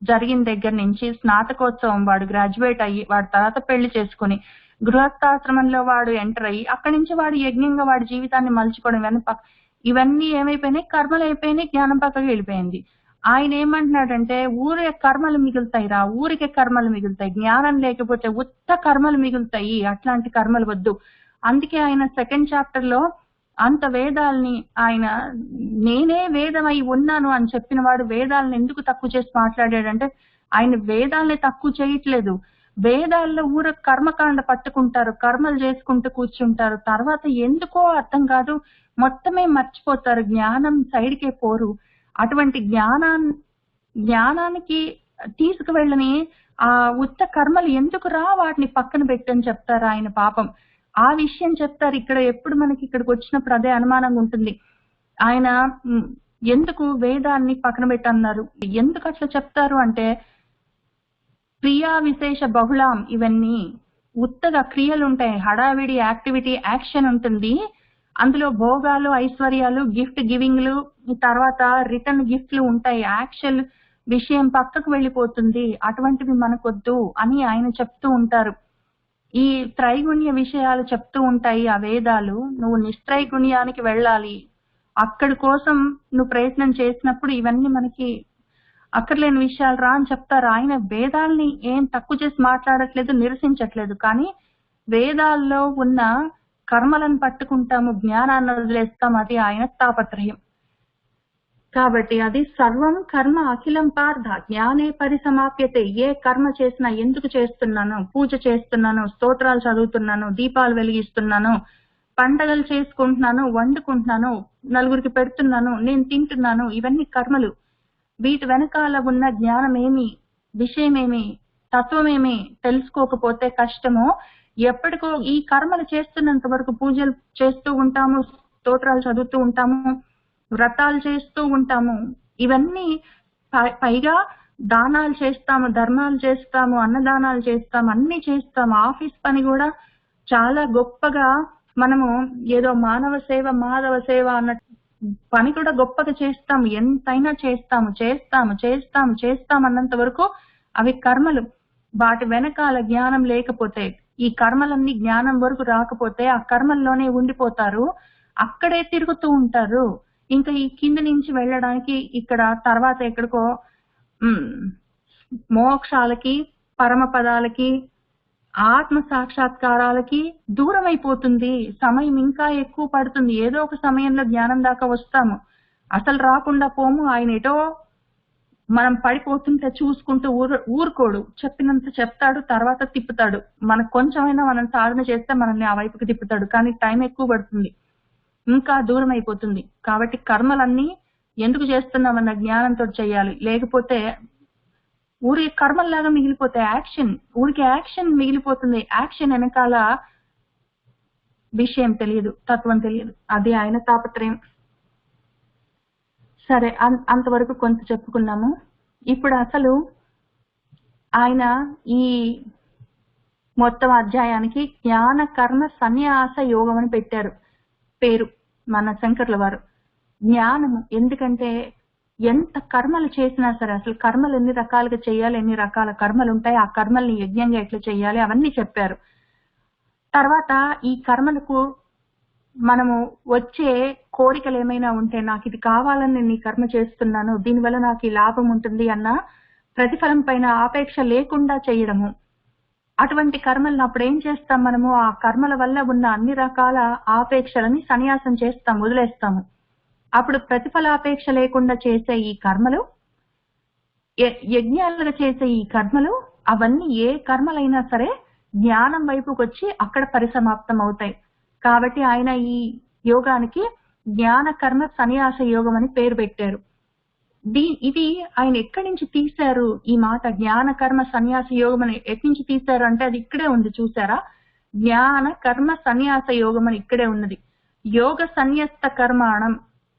జరిగిన దగ్గర నుంచి స్నాతకోత్సవం, వాడు గ్రాడ్యుయేట్ అయ్యి వాడి తర్వాత పెళ్లి చేసుకుని గృహస్థాశ్రమంలో వాడు ఎంటర్ అయ్యి అక్కడి నుంచి వాడు యజ్ఞంగా వాడి జీవితాన్ని మలుచుకోవడం, ఇవన్నీ ఏమైపోయినాయి, కర్మలు అయిపోయినాయి, జ్ఞానం పక్కకి వెళ్ళిపోయింది. ఆయన ఏమంటున్నాడంటే ఊరే కర్మలు మిగులుతాయి రా, ఊరికే కర్మలు మిగులుతాయి, జ్ఞానం లేకపోతే ఉత్త కర్మలు మిగులుతాయి, అట్లాంటి కర్మలు వద్దు. అందుకే ఆయన సెకండ్ చాప్టర్ లో అంత వేదాల్ని ఆయన నేనే వేదమై ఉన్నాను అని చెప్పిన వాడు వేదాలను ఎందుకు తక్కువ చేసి మాట్లాడాడంటే ఆయన వేదాల్ని తక్కువ చేయట్లేదు. వేదాల్లో కర్మకాండ పట్టుకుంటారు, కర్మలు చేసుకుంటూ కూర్చుంటారు, తర్వాత ఎందుకో అర్థం కాదు మొత్తమే మర్చిపోతారు, జ్ఞానం సైడ్కే పోరు. అటువంటి జ్ఞానానికి తీసుకువెళ్ళని ఆ ఉత్త కర్మలు ఎందుకు రా, వాటిని పక్కన పెట్టని చెప్తారు ఆయన. పాపం ఆ విషయం చెప్తారు. ఇక్కడ ఎప్పుడు మనకి ఇక్కడికి వచ్చినప్పుడు అదే అనుమానంగా ఉంటుంది, ఆయన ఎందుకు వేదాన్ని పక్కన పెట్టన్నారు, ఎందుకు అట్లా చెప్తారు అంటే క్రియా విశేష బహుళాం, ఇవన్నీ ఉత్తగా క్రియలు ఉంటాయి, హడావిడి యాక్టివిటీ యాక్షన్ ఉంటుంది, అందులో భోగాలు ఐశ్వర్యాలు గిఫ్ట్ గివింగ్లు తర్వాత రిటర్న్ గిఫ్ట్లు ఉంటాయి, యాక్షన్ విషయం పక్కకు వెళ్ళిపోతుంది, అటువంటివి మనకొద్దు అని ఆయన చెప్తూ ఉంటారు. ఈ త్రైగుణ్య విషయాలు చెప్తూ ఉంటాయి ఆ వేదాలు. నువ్వు నిస్త్రైగుణ్యానికి వెళ్ళాలి, అక్కడి కోసం నువ్వు ప్రయత్నం చేసినప్పుడు ఇవన్నీ మనకి అక్కర్లేని విషయాలు రా అని చెప్తారు. ఆయన వేదాల్ని ఏం తక్కువ చేసి మాట్లాడట్లేదు, నిరసించట్లేదు, కానీ వేదాల్లో ఉన్న కర్మలను పట్టుకుంటాము, జ్ఞానాన్ని వదిలేస్తాం, అది ఆయన తాపత్రయం. కాబట్టి అది సర్వం కర్మ అఖిలం పార్థ జ్ఞానే పరిసమాప్యతే. ఏ కర్మ చేసినా ఎందుకు చేస్తున్నాను, పూజ చేస్తున్నాను, స్తోత్రాలు చదువుతున్నాను, దీపాలు వెలిగిస్తున్నాను, పండగలు చేసుకుంటున్నాను, వండుకుంటున్నాను, నలుగురికి పెడుతున్నాను, నేను తింటున్నాను, ఇవన్నీ కర్మలు. వీటి వెనకాల ఉన్న జ్ఞానమేమి, విషయమేమి, తత్వమేమి తెలుసుకోకపోతే కష్టమో. ఎప్పటికో ఈ కర్మలు చేస్తున్నంత వరకు పూజలు చేస్తూ ఉంటాము, స్తోత్రాలు చదువుతూ ఉంటాము, వ్రతాలు చేస్తూ ఉంటాము, ఇవన్నీ పైగా దానాలు చేస్తాము, ధర్మాలు చేస్తాము, అన్నదానాలు చేస్తాము, అన్ని చేస్తాము. ఆఫీస్ పని కూడా చాలా గొప్పగా మనము ఏదో మానవ సేవ మాధవ సేవ అన్న పని కూడా గొప్పగా చేస్తాము, ఎంతైనా చేస్తాము చేస్తాము చేస్తాము చేస్తాము అన్నంత వరకు అవి కర్మలు. వాటి వెనకాల జ్ఞానం లేకపోతే, ఈ కర్మలన్నీ జ్ఞానం వరకు రాకపోతే ఆ కర్మల్లోనే ఉండిపోతారు, అక్కడే తిరుగుతూ ఉంటారు. ఇంకా ఈ కింద నుంచి వెళ్ళడానికి ఇక్కడ తర్వాత ఎక్కడికో మోక్షాలకి, పరమ పదాలకి, ఆత్మ సాక్షాత్కారాలకి దూరం అయిపోతుంది, సమయం ఇంకా ఎక్కువ పడుతుంది. ఏదో ఒక సమయంలో జ్ఞానం దాకా వస్తాము, అసలు రాకుండా పోము. ఆయన ఎటో మనం పడిపోతుంటే చూసుకుంటూ ఊరుకోడు, చెప్పినంత చెప్తాడు, తర్వాత తిప్పుతాడు. మనకు కొంచెమైనా మనం సాధన చేస్తే మనల్ని ఆ వైపుకి తిప్పుతాడు, కానీ టైం ఎక్కువ పడుతుంది, ఇంకా దూరం అయిపోతుంది. కాబట్టి కర్మలన్నీ ఎందుకు చేస్తున్నామన్న జ్ఞానంతో చేయాలి, లేకపోతే ఊరి కర్మల్లాగా మిగిలిపోతే ఊరికి యాక్షన్ మిగిలిపోతుంది, యాక్షన్ వెనకాల విషయం తెలియదు, తత్వం తెలియదు. అది ఆయన తాపత్రయం. సరే, అంతవరకు కొంత చెప్పుకున్నాము. ఇప్పుడు అసలు ఆయన ఈ మొత్తం అధ్యాయానికి జ్ఞాన కర్మ సన్యాస యోగం అని పెట్టారు పేరు మన శంకర్ల వారు. జ్ఞానము ఎందుకంటే ఎంత కర్మలు చేసినా సరే, అసలు కర్మలు ఎన్ని రకాలుగా చేయాలి, ఎన్ని రకాల కర్మలు ఉంటాయి, ఆ కర్మల్ని యజ్ఞంగా ఎట్లా చేయాలి అవన్నీ చెప్పారు. తర్వాత ఈ కర్మలకు మనము వచ్చే కోరికలు ఏమైనా ఉంటే, నాకు ఇది కావాలని నేను ఈ కర్మ చేస్తున్నాను, దీనివల్ల నాకు ఈ లాభం ఉంటుంది అన్న ప్రతిఫలం పైన ఆపేక్ష లేకుండా చేయడము. అటువంటి కర్మలను అప్పుడు ఏం చేస్తాం మనము, ఆ కర్మల వల్ల ఉన్న అన్ని రకాల ఆపేక్షలని సన్యాసం చేస్తాం, వదిలేస్తాము. అప్పుడు ప్రతిఫలాపేక్ష లేకుండా చేసే ఈ కర్మలు, యజ్ఞాలుగా చేసే ఈ కర్మలు, అవన్నీ ఏ కర్మలైనా సరే జ్ఞానం వైపుకి వచ్చి అక్కడ పరిసమాప్తం అవుతాయి. కాబట్టి ఆయన ఈ యోగానికి జ్ఞాన కర్మ సన్యాస యోగం అని పేరు పెట్టారు. ఇది ఆయన ఎక్కడి నుంచి తీశారు ఈ మాట, జ్ఞాన కర్మ సన్యాస యోగం అని ఎక్కడి నుంచి తీశారు అంటే అది ఇక్కడే ఉంది, చూసారా? జ్ఞాన కర్మ సన్యాస యోగం అని ఇక్కడే ఉన్నది. యోగ సన్యస్త కర్మాణం,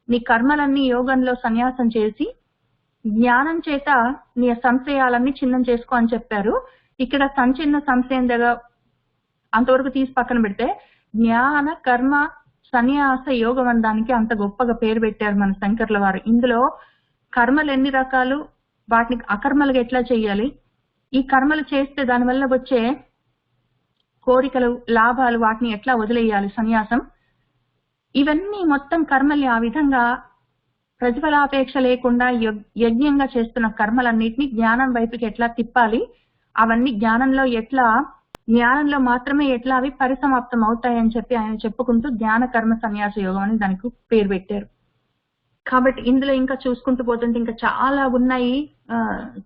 నీ కర్మలన్నీ యోగంలో సన్యాసం చేసి జ్ఞానం చేత నీ సంశయాలన్నీ చిన్నం చేసుకో అని చెప్పారు. ఇక్కడ సంచిన్న సంశయం దగ్గర అంతవరకు తీసి పక్కన పెడితే జ్ఞాన కర్మ సన్యాస యోగం అనడానికి అంత గొప్పగా పేరు పెట్టారు మన శంకర్ల వారు. ఇందులో కర్మలు ఎన్ని రకాలు, వాటిని అకర్మలుగా ఎట్లా చేయాలి, ఈ కర్మలు చేస్తే దానివల్ల వచ్చే కోరికలు లాభాలు వాటిని ఎట్లా వదిలేయాలి సన్యాసం, ఇవన్నీ మొత్తం కర్మల్ని ఆ విధంగా ప్రతిఫలాపేక్ష లేకుండా యజ్ఞంగా చేస్తున్న కర్మలన్నిటినీ జ్ఞానం వైపుకి ఎట్లా తిప్పాలి, అవన్నీ జ్ఞానంలో మాత్రమే ఎట్లా అవి పరిసమాప్తం అవుతాయని చెప్పి ఆయన చెప్పుకుంటూ జ్ఞాన కర్మ సన్యాస యోగం అని దానికి పేరు పెట్టారు. కాబట్టి ఇందులో ఇంకా చూసుకుంటూ పోతుంటే ఇంకా చాలా ఉన్నాయి,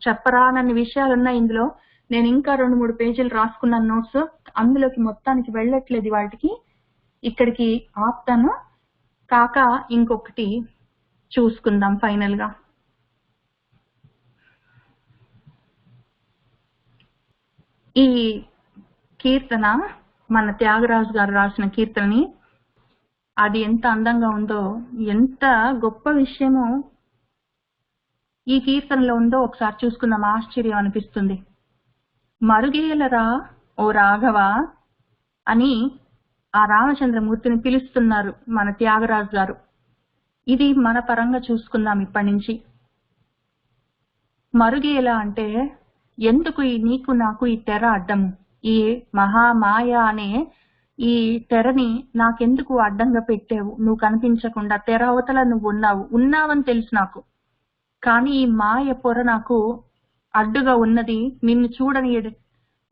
చెప్పరానన్ని విషయాలు ఉన్నాయి ఇందులో. నేను ఇంకా 2-3 పేజీలు రాసుకున్నాను నోట్స్, అందులోకి మొత్తానికి వెళ్ళట్లేదు వాటికి, ఇక్కడికి ఆపుతాను. కాక ఇంకొకటి చూసుకుందాం ఫైనల్ గా. ఈ కీర్తన మన త్యాగరాజు గారు రాసిన కీర్తనని, అది ఎంత అందంగా ఉందో, ఎంత గొప్ప విషయమో ఈ కీర్తనలో ఉందో ఒకసారి చూసుకుందాం, ఆశ్చర్యం అనిపిస్తుంది. మరుగేలరా ఓ రాఘవ అని ఆ రామచంద్రమూర్తిని పిలుస్తున్నారు మన త్యాగరాజు గారు. ఇది మన పరంగా చూసుకుందాం ఇప్పటి నుంచి. మరుగేల అంటే ఎందుకు నీకు నాకు ఈ తెర అడ్డము, ఈ మహామాయ అనే ఈ తెరని నాకెందుకు అడ్డంగా పెట్టావు, నువ్వు కనిపించకుండా తెర అవతల నువ్వు ఉన్నావని తెలుసు నాకు, కానీ ఈ మాయ పొర నాకు అడ్డుగా ఉన్నది,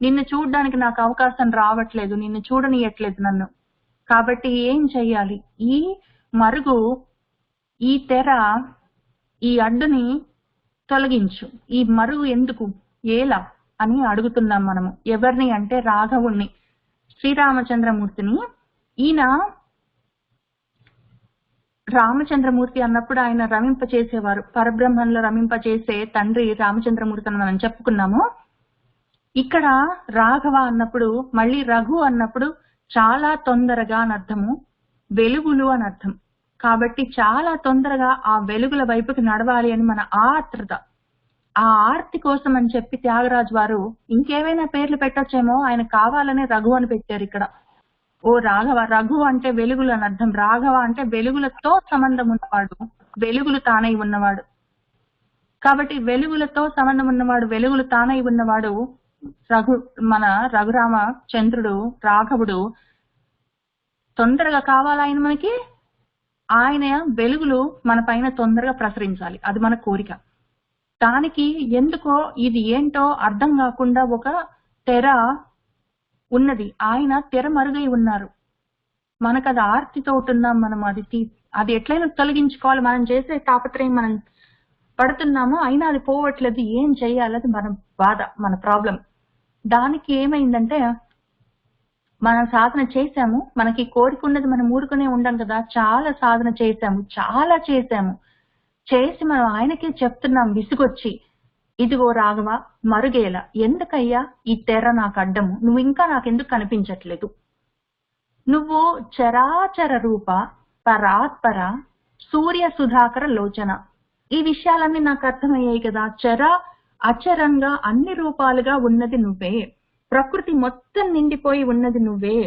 నిన్ను చూడడానికి నాకు అవకాశం రావట్లేదు, నిన్ను చూడనియట్లేదు నన్ను. కాబట్టి ఏం చెయ్యాలి, ఈ మరుగు, ఈ తెర, ఈ అడ్డుని తొలగించు, ఈ మరుగు ఎందుకు ఎలా అని అడుగుతున్నాం మనము. ఎవరిని అంటే రాఘవుణ్ణి, శ్రీరామచంద్రమూర్తిని. ఈయన రామచంద్రమూర్తి అన్నప్పుడు ఆయన రమింప చేసేవారు, పరబ్రహ్మంలో రమింప చేసే తండ్రి రామచంద్రమూర్తి అని మనం చెప్పుకున్నాము. ఇక్కడ రాఘవ అన్నప్పుడు, మళ్ళీ రఘు అన్నప్పుడు చాలా తొందరగా అని అర్థము, వెలుగులు అని అర్థం. కాబట్టి చాలా తొందరగా ఆ వెలుగుల వైపుకి నడవాలి అని మన ఆత్రత, ఆ ఆర్తి కోసం అని చెప్పి త్యాగరాజు వారు ఇంకేమైనా పేర్లు పెట్టొచ్చేమో, ఆయన కావాలనే రఘు అని పెట్టారు ఇక్కడ. ఓ రాఘవ, రఘు అంటే వెలుగులు అని అర్థం, రాఘవ అంటే వెలుగులతో సంబంధం ఉన్నవాడు, వెలుగులు తానై ఉన్నవాడు. కాబట్టి వెలుగులతో సంబంధం ఉన్నవాడు, వెలుగులు తానై ఉన్నవాడు మన రఘురామచంద్రుడు, రాఘవుడు. తొందరగా కావాలి ఆయన మనకి, ఆయన వెలుగులు మన పైన తొందరగా ప్రసరించాలి, అది మన కోరిక. దానికి ఎందుకో ఇది ఏంటో అర్థం కాకుండా ఒక తెర ఉన్నది, ఆయన తెర మరుగై ఉన్నారు. మనకు అది ఆర్తితో ఉంటున్నాం మనం, అది ఎట్లయినా తొలగించుకోవాలి, మనం చేసే తాపత్రయం మనం పడుతున్నాము, అయినా అది పోవట్లేదు, ఏం చెయ్యాలి, అది మన బాధ, మన ప్రాబ్లం. దానికి ఏమైందంటే మనం సాధన చేశాము, మనకి కోరిక ఉన్నది, మనం ఊరుకునే ఉండం కదా, చాలా సాధన చేశాము, చాలా చేసి మనం ఆయనకే చెప్తున్నాం విసుగొచ్చి, ఇదిగో రాఘవ మరుగేల, ఎందుకయ్యా ఈ తెర నాకు అడ్డము, నువ్వు ఇంకా నాకెందుకు కనిపించట్లేదు, నువ్వు చరాచర రూప పరాత్పర సూర్య సుధాకర లోచన, ఈ విషయాలన్నీ నాకు అర్థమయ్యాయి కదా. అచరంగా అన్ని రూపాలుగా ఉన్నది నువ్వే, ప్రకృతి మొత్తం నిండిపోయి ఉన్నది నువ్వే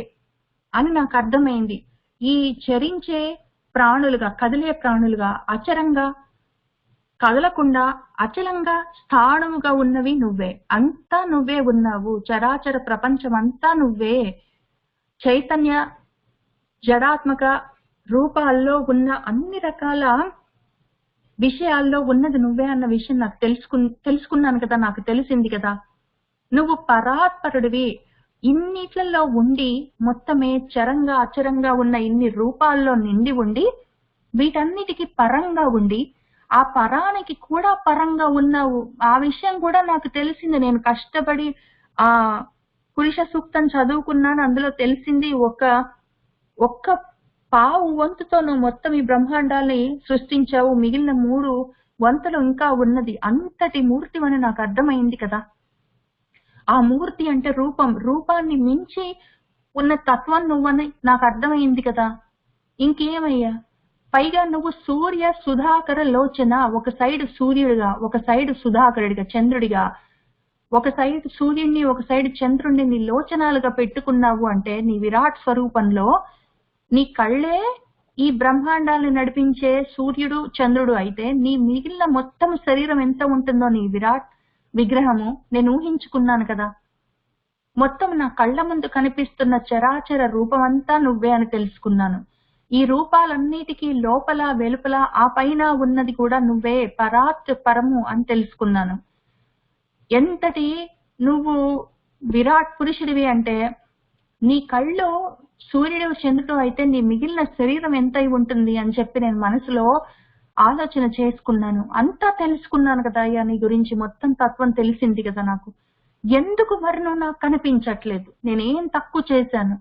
అని నాకు అర్థమైంది. ఈ చరించే ప్రాణులుగా, కదిలే ప్రాణులుగా, అచరంగా కదలకుండా అచలంగా స్థాణువుగా ఉన్నవి నువ్వే, అంతా నువ్వే ఉన్నావు, చరాచర ప్రపంచం అంతా నువ్వే, చైతన్య జడాత్మక రూపాల్లో ఉన్న అన్ని రకాల విషయాల్లో ఉన్నది నువ్వే అన్న విషయం నాకు తెలుసుకున్నాను కదా, నాకు తెలిసింది కదా. నువ్వు పరాత్పరుడివి, ఇన్నిట్లలో ఉండి మొత్తమే చరంగా అచరంగా ఉన్న ఇన్ని రూపాల్లో నిండి ఉండి వీటన్నిటికీ పరంగా ఉండి ఆ పరానికి కూడా పరంగా ఉన్నావు, ఆ విషయం కూడా నాకు తెలిసింది. నేను కష్టపడి ఆ పురుష సూక్తం చదువుకున్నాను, అందులో తెలిసింది ఒక్క పావు వంతుతో నువ్వు మొత్తం ఈ బ్రహ్మాండాల్ని సృష్టించావు, మిగిలిన 3 వంతులు ఇంకా ఉన్నది, అంతటి మూర్తి అని నాకు అర్థమైంది కదా. ఆ మూర్తి అంటే రూపాన్ని మించి ఉన్న తత్వం నువ్వని నాకు అర్థమైంది కదా. ఇంకేమయ్యా, పైగా నువ్వు సూర్య సుధాకర లోచన, ఒక సైడ్ సూర్యుడిగా, ఒక సైడ్ సుధాకరుడిగా చంద్రుడిగా, ఒక సైడ్ సూర్యుడిని ఒక సైడ్ చంద్రుడిని నీ లోచనాలుగా పెట్టుకున్నావు అంటే నీ విరాట్ స్వరూపంలో నీ కళ్ళే ఈ బ్రహ్మాండాన్ని నడిపించే సూర్యుడు చంద్రుడు అయితే నీ మిగిలిన మొత్తం శరీరం ఎంత ఉంటుందో నీ విరాట్ విగ్రహము నేను ఊహించుకున్నాను కదా. మొత్తం నా కళ్ళ ముందు కనిపిస్తున్న చరాచర రూపమంతా నువ్వే అని తెలుసుకున్నాను. ఈ రూపాలన్నిటికీ లోపల వెలుపల ఆ పైన ఉన్నది కూడా నువ్వే, పరాత్ పరము అని తెలుసుకున్నాను. ఎంతటి నువ్వు విరాట్ పురుషుడివి అంటే నీ కళ్ళు సూర్యుడు చంద్రుడు అయితే నీ మిగిలిన శరీరం ఎంత అయి ఉంటుంది అని చెప్పి నేను మనసులో ఆలోచన చేసుకున్నాను. అంతా తెలుసుకున్నాను కదా అయ్యా, నీ గురించి మొత్తం తత్వం తెలిసింది కదా నాకు. ఎందుకు మరి నువ్వు నాకు కనిపించట్లేదు? నేనేం తక్కువ చేశాను?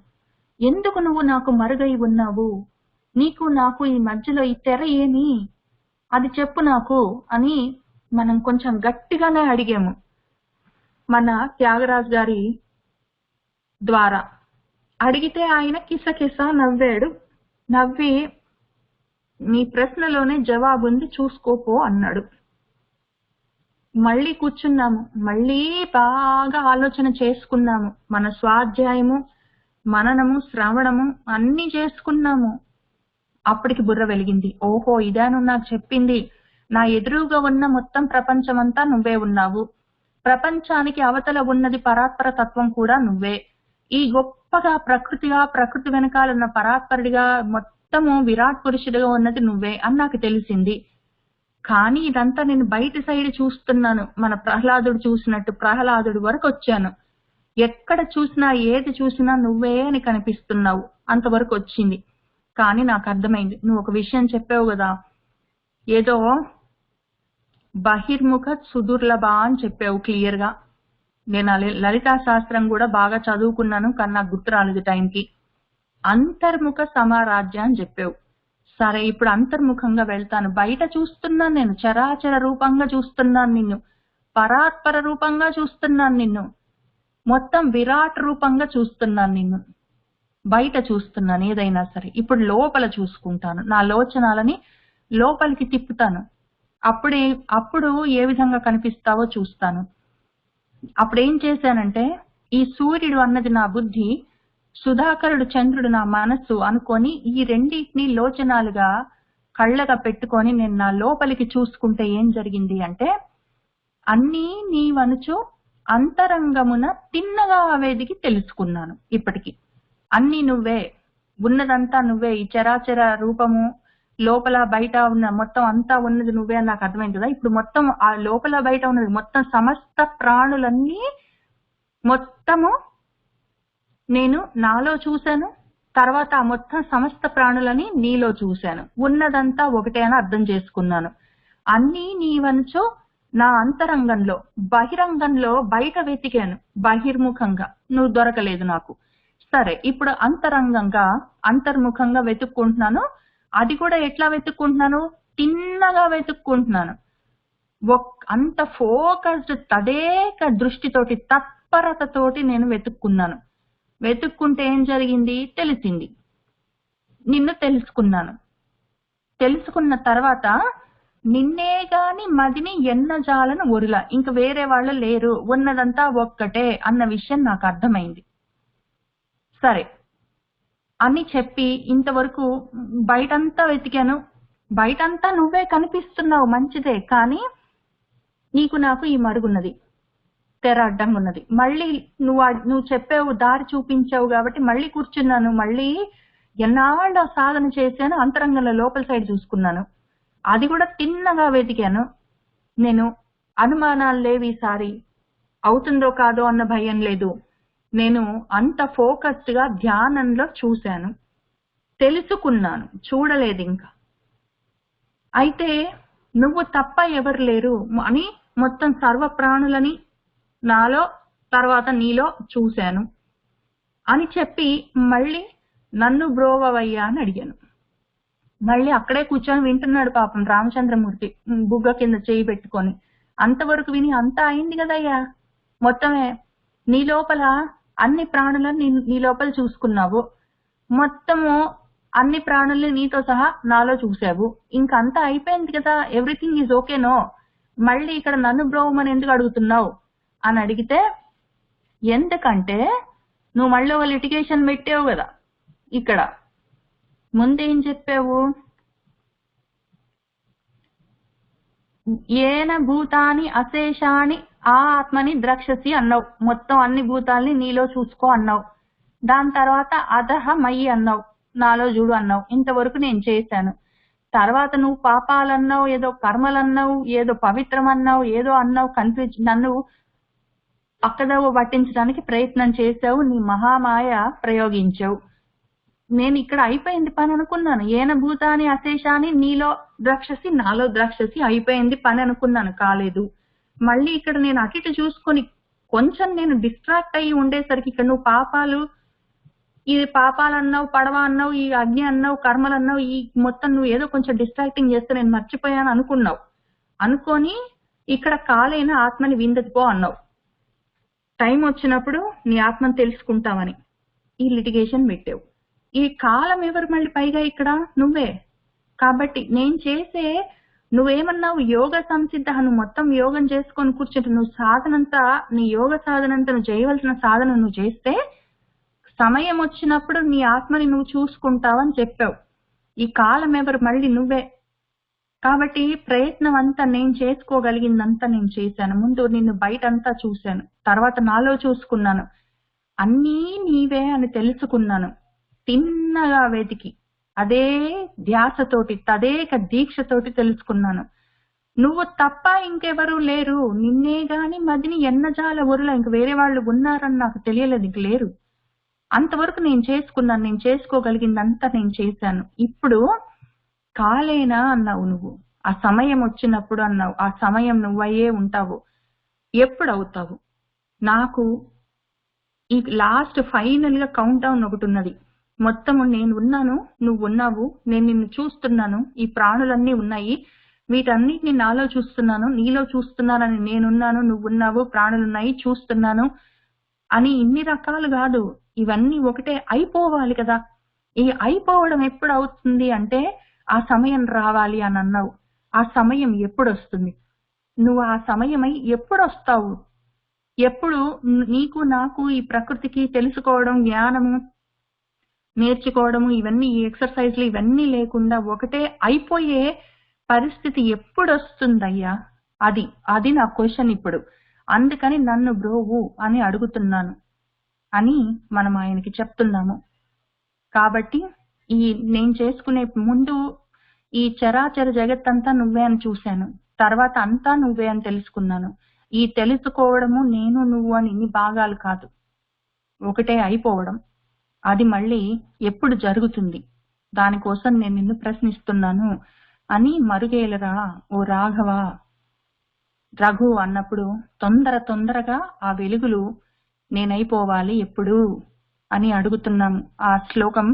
ఎందుకు నువ్వు నాకు మరుగై ఉన్నావు? నీకు నాకు ఈ మధ్యలో ఈ తెర ఏమి, అది చెప్పు నాకు అని మనం కొంచెం గట్టిగానే అడిగాము మన త్యాగరాజు గారి ద్వారా. అడిగితే ఆయన కిసకిస నవ్వాడు. నవ్వి నీ ప్రశ్నలోనే జవాబుంది చూసుకోపో అన్నాడు. మళ్ళీ కూర్చున్నాము, మళ్ళీ బాగా ఆలోచన చేసుకున్నాము. మన స్వాధ్యాయము, మననము, శ్రవణము అన్ని చేసుకున్నాము. అప్పటికి బుర్ర వెలిగింది. ఓహో, ఇదాను నాకు చెప్పింది. నా ఎదురుగా ఉన్న మొత్తం ప్రపంచమంతా నువ్వే ఉన్నావు. ప్రపంచానికి అవతల ఉన్నది పరాత్పర తత్వం కూడా నువ్వే. ఈ గొప్పగా ప్రకృతిగా, ప్రకృతి వెనకాలన్న పరాత్పరుడిగా మొత్తము విరాట్ పురుషుడిగా ఉన్నది నువ్వే అని నాకు తెలిసింది. కానీ ఇదంతా నేను బయట సైడ్ చూస్తున్నాను. మన ప్రహ్లాదుడు చూసినట్టు ప్రహ్లాదుడి వరకు వచ్చాను. ఎక్కడ చూసినా ఏది చూసినా నువ్వే అని కనిపిస్తున్నావు, అంతవరకు వచ్చింది. కానీ నాకు అర్థమైంది, నువ్వు ఒక విషయం చెప్పావు కదా, ఏదో బహిర్ముఖ సుదుర్లభ అని చెప్పావు క్లియర్ గా. నేను లలితా శాస్త్రం కూడా బాగా చదువుకున్నాను, కానీ నాకు గుర్తు రాలేదు టైంకి. అంతర్ముఖ సమారాధ్య అని చెప్పావు. సరే, ఇప్పుడు అంతర్ముఖంగా వెళ్తాను. బయట చూస్తున్నాను, నేను చరాచర రూపంగా చూస్తున్నాను నిన్ను, పరాత్పర రూపంగా చూస్తున్నాను నిన్ను, మొత్తం విరాట్ రూపంగా చూస్తున్నాను నిన్ను. బయట చూస్తున్నాను ఏదైనా సరే. ఇప్పుడు లోపల చూసుకుంటాను, నా లోచనాలని లోపలికి తిప్పుతాను. అప్పుడు ఏ విధంగా కనిపిస్తావో చూస్తాను. అప్పుడు ఏం చేశానంటే, ఈ సూర్యుడు అన్నది నా బుద్ధి, సుధాకరుడు చంద్రుడు నా మనస్సు అనుకొని ఈ రెండింటిని లోచనాలుగా కళ్ళగా పెట్టుకొని నేను నా లోపలికి చూసుకుంటే ఏం జరిగింది అంటే, అన్నీ నీవనుచు అంతరంగమున తిన్నగా వేదికి తెలుసుకున్నాను. ఇప్పటికి అన్నీ నువ్వే, ఉన్నదంతా నువ్వే, ఈ చరాచర రూపము లోపల బయట ఉన్న మొత్తం అంతా ఉన్నది నువ్వే అని నాకు అర్థమైంది కదా. ఇప్పుడు మొత్తం ఆ లోపల బయట ఉన్నది మొత్తం సమస్త ప్రాణులన్నీ మొత్తము నేను నాలో చూశాను. తర్వాత ఆ మొత్తం సమస్త ప్రాణులని నీలో చూశాను. ఉన్నదంతా ఒకటే అని అర్థం చేసుకున్నాను. అన్నీ నీవనుచో నా అంతరంగంలో, బహిరంగంలో బయట వెతికాను బహిర్ముఖంగా, నువ్వు దొరకలేదు నాకు. సరే, ఇప్పుడు అంతర్ముఖంగా వెతుక్కుంటున్నాను. అది కూడా ఎట్లా వెతుక్కుంటున్నాను? తిన్నగా వెతుక్కుంటున్నాను. అంత ఫోకస్డ్ తదేక దృష్టితోటి, తత్పరతతోటి నేను వెతుక్కున్నాను. వెతుక్కుంటే ఏం జరిగింది? తెలిసింది. నిన్ను తెలుసుకున్నాను. తెలుసుకున్న తర్వాత నిన్నే గాని మదిని ఎన్నజాలను ఒరిలా, ఇంక వేరే వాళ్ళు లేరు, ఉన్నదంతా ఒక్కటే అన్న విషయం నాకు అర్థమైంది. సరే అని చెప్పి ఇంతవరకు బయటంతా వెతికాను. బయటంతా నువ్వే కనిపిస్తున్నావు, మంచిదే. కానీ నాకు ఈ మరుగున్నది, తెర అడ్డంగా ఉన్నది. మళ్ళీ నువ్వు చెప్పావు, దారి చూపించావు కాబట్టి మళ్ళీ కూర్చున్నాను. మళ్ళీ ఎన్నాళ్ళ సాధన చేశాను, అంతరంగంలో లోపల సైడ్ చూసుకున్నాను. అది కూడా తిన్నగా వెతికాను. నేను అనుమానాలు లేవు, ఈసారి అవుతుందో కాదో అన్న భయం లేదు. నేను అంత ఫోకస్డ్ గా ధ్యానంలో చూశాను, తెలుసుకున్నాను, చూడలేదు ఇంకా. అయితే నువ్వు తప్ప ఎవరు లేరు అని మొత్తం సర్వ ప్రాణులని నాలో, తర్వాత నీలో చూశాను అని చెప్పి మళ్ళీ నన్ను బ్రోవయ్యా అని అడిగాను. మళ్ళీ అక్కడే కూర్చొని వింటున్నాడు పాపం రామచంద్రమూర్తి, బుగ్గ కింద చేయి పెట్టుకొని. అంతవరకు విని అంతా అయింది కదయ్యా, మొత్తమే నీ లోపల అన్ని ప్రాణులను నీ లోపల చూసుకున్నావు. మొత్తము అన్ని ప్రాణుల్ని నీతో సహా నాలో చూసావు, ఇంకంతా అయిపోయింది కదా, ఎవ్రీథింగ్ ఈజ్ ఓకేనో, మళ్ళీ ఇక్కడ నన్ను బ్రోమని ఎందుకు అడుగుతున్నావు అని అడిగితే, ఎందుకంటే నువ్వు మళ్ళీ ఒక లిటిగేషన్ పెట్టావు కదా. ఇక్కడ ముందేం చెప్పావు, ఏన భూతాని అశేషాని ఆ ఆత్మని ద్రక్షసి అన్నావు. మొత్తం అన్ని భూతాల్ని నీలో చూసుకో అన్నావు. దాని తర్వాత అధహ మయి అన్నావు, నాలో చూడు అన్నావు. ఇంతవరకు నేను చేశాను. తర్వాత నువ్వు పాపాలన్నావు, ఏదో కర్మలన్నావు, ఏదో పవిత్రం అన్నావు, ఏదో అన్నావు, నన్ను పక్కదవ పట్టించడానికి ప్రయత్నం చేశావు, నీ మహామాయ ప్రయోగించావు. నేను ఇక్కడ అయిపోయింది పని అనుకున్నాను. ఏన భూతాని అశేషాన్ని నీలో ద్రాక్షసి నాలో ద్రాక్షసి అయిపోయింది పని అనుకున్నాను, కాలేదు. మళ్ళీ ఇక్కడ నేను అటు ఇటు చూసుకొని కొంచెం నేను డిస్ట్రాక్ట్ అయ్యి ఉండేసరికి ఇక్కడ నువ్వు పాపాలు, ఇది పాపాలు అన్నావు, పడవ అన్నావు, ఈ అగ్ని అన్నావు, కర్మలు అన్నావు, ఈ మొత్తం నువ్వు ఏదో కొంచెం డిస్ట్రాక్టింగ్ చేస్తే నేను మర్చిపోయాను అనుకున్నావు. అనుకొని ఇక్కడ కాలైన ఆత్మని విందతిపో అన్నావు. టైం వచ్చినప్పుడు నీ ఆత్మను తెలుసుకుంటామని ఈ లిటిగేషన్ పెట్టావు. ఈ కాలం ఎవరు మళ్ళీ పైగా ఇక్కడ నువ్వే. కాబట్టి నేను చేసే, నువ్వేమన్నావు యోగ సంసిద్ధ, నువ్వు మొత్తం యోగం చేసుకొని కూర్చుంటే నువ్వు సాధనంతా, నీ యోగ సాధనంతా నువ్వు చేయవలసిన సాధన నువ్వు చేస్తే సమయం వచ్చినప్పుడు నీ ఆత్మని నువ్వు చూసుకుంటావని చెప్పావు. ఈ కాలం ఎవరు మళ్ళీ నువ్వే. కాబట్టి ప్రయత్నం అంతా నేను చేసుకోగలిగిందంతా నేను చేశాను. ముందు నిన్ను బయటంతా చూశాను, తర్వాత నాలో చూసుకున్నాను, అన్నీ నీవే అని తెలుసుకున్నాను. తిన్నగా వెతికి అదే ధ్యాసతోటి తదేక దీక్షతోటి తెలుసుకున్నాను. నువ్వు తప్ప ఇంకెవరూ లేరు, నిన్నే గాని మదిని ఎన్నజాల ఊరులో ఇంక వేరే వాళ్ళు ఉన్నారని నాకు తెలియలేదు, ఇంక లేరు. అంతవరకు నేను చేసుకున్నాను, నేను చేసుకోగలిగిందంతా నేను చేశాను. ఇప్పుడు కాలేనా అన్నావు నువ్వు, ఆ సమయం వచ్చినప్పుడు అన్నావు. ఆ సమయం నువ్వయ్యే ఉంటావు. ఎప్పుడు అవుతావు? నాకు ఈ లాస్ట్ ఫైనల్ గా కౌంట్ డౌన్ ఒకటి ఉన్నది. మొత్తము నేను ఉన్నాను, నువ్వు ఉన్నావు, నేను నిన్ను చూస్తున్నాను, ఈ ప్రాణులన్నీ ఉన్నాయి, వీటన్నిటిని నాలో చూస్తున్నాను, నీలో చూస్తున్నానని నేనున్నాను, నువ్వున్నావు, ప్రాణులున్నాయి, చూస్తున్నాను అని ఇన్ని రకాలు కాదు, ఇవన్నీ ఒకటే అయిపోవాలి కదా. ఈ అయిపోవడం ఎప్పుడు అవుతుంది అంటే ఆ సమయం రావాలి అని అన్నావు. ఆ సమయం ఎప్పుడు వస్తుంది? నువ్వు ఆ సమయమై ఎప్పుడు వస్తావు? ఎప్పుడు నీకు నాకు ఈ ప్రకృతికి తెలుసుకోవడం, జ్ఞానము నేర్చుకోవడము, ఇవన్నీ ఈ ఎక్సర్సైజ్లు ఇవన్నీ లేకుండా ఒకటే అయిపోయే పరిస్థితి ఎప్పుడు వస్తుందయ్యా? అది నా క్వశ్చన్ ఇప్పుడు. అందుకని నన్ను బ్రోవు అని అడుగుతున్నాను అని మనం ఆయనకి చెప్తున్నాము. కాబట్టి ఈ నేను చేసుకునే ముందు ఈ చరాచర జగత్తంతా నువ్వే అని చూశాను, తర్వాత అంతా నువ్వే అని తెలుసుకున్నాను. ఈ తెలుసుకోవడము నేను నువ్వు అని ఇన్ని భాగాలు కాదు, ఒకటే అయిపోవడం. అది మళ్ళీ ఎప్పుడు జరుగుతుంది? దానికోసం నేను నిన్ను ప్రశ్నిస్తున్నాను అని మరుగేలరా ఓ రాఘవ, రఘు అన్నప్పుడు తొందరగా ఆ వెలుగులు నేనైపోవాలి ఎప్పుడు అని అడుగుతున్నాము. ఆ శ్లోకం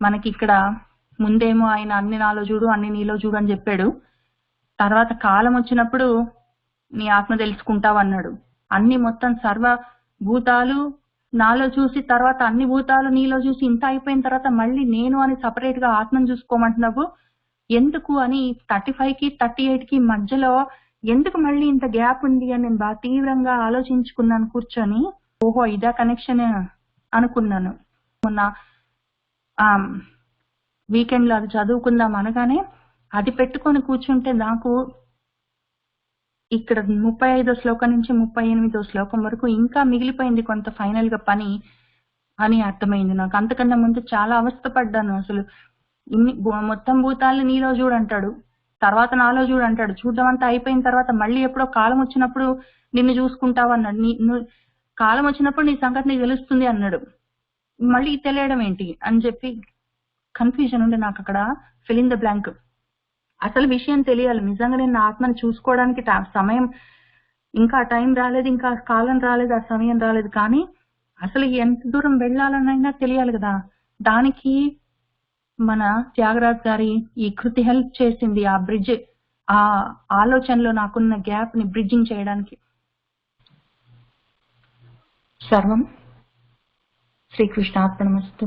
మనకి ఇక్కడ ముందేమో ఆయన అన్ని నాలో చూడు, అన్ని నీలో చూడు అని చెప్పాడు. తర్వాత కాలం వచ్చినప్పుడు నీ ఆత్మ తెలుసుకుంటావు అన్నాడు. అన్ని మొత్తం సర్వ భూతాలు నాలో చూసి, తర్వాత అన్ని భూతాలు నీలో చూసి, ఇంత అయిపోయిన తర్వాత మళ్ళీ నేను అని సపరేట్ గా ఆత్మను చూసుకోమంటున్నావు ఎందుకు అని 35కి 38కి మధ్యలో ఎందుకు మళ్ళీ ఇంత గ్యాప్ ఉంది అని నేను బాగా తీవ్రంగా ఆలోచించుకున్నాను కూర్చొని. ఓహో ఇదా కనెక్షన్ అనుకున్నాను. మొన్న వీకెండ్ లో అది చదువుకుందాం అనగానే అది పెట్టుకొని కూర్చుంటే నాకు ఇక్కడ 35వ శ్లోకం నుంచి 38వ శ్లోకం వరకు ఇంకా మిగిలిపోయింది కొంత ఫైనల్ గా పని అని అర్థమైంది నాకు. అంతకన్నా ముందు చాలా అవస్థపడ్డాను. అసలు ఇన్ని మొత్తం భూతాలను నీలో చూడంటాడు, తర్వాత నాలో చూడంటాడు, చూడడం అంతా అయిపోయిన తర్వాత మళ్ళీ ఎప్పుడో కాలం వచ్చినప్పుడు నిన్ను చూసుకుంటావు అన్నాడు. కాలం వచ్చినప్పుడు నీ సంగతి నీకు తెలుస్తుంది అన్నాడు. మళ్ళీ తెలియడం ఏంటి అని చెప్పి కన్ఫ్యూజన్ ఉండే నాకు అక్కడ. Fill in the blank. అసలు విషయం తెలియాలి. నిజంగా నేను నా ఆత్మని చూసుకోవడానికి సమయం, ఇంకా టైం రాలేదు, ఇంకా కాలం రాలేదు, ఆ సమయం రాలేదు. కానీ అసలు ఎంత దూరం వెళ్ళాలనైనా తెలియాలి కదా. దానికి మన త్యాగరాజ్ గారి ఈ కృతి హెల్ప్ చేసింది. ఆ బ్రిడ్జ్, ఆ ఆలోచనలో నాకున్న గ్యాప్ ని బ్రిడ్జింగ్ చేయడానికి. సర్వం శ్రీకృష్ణార్పణమస్తు.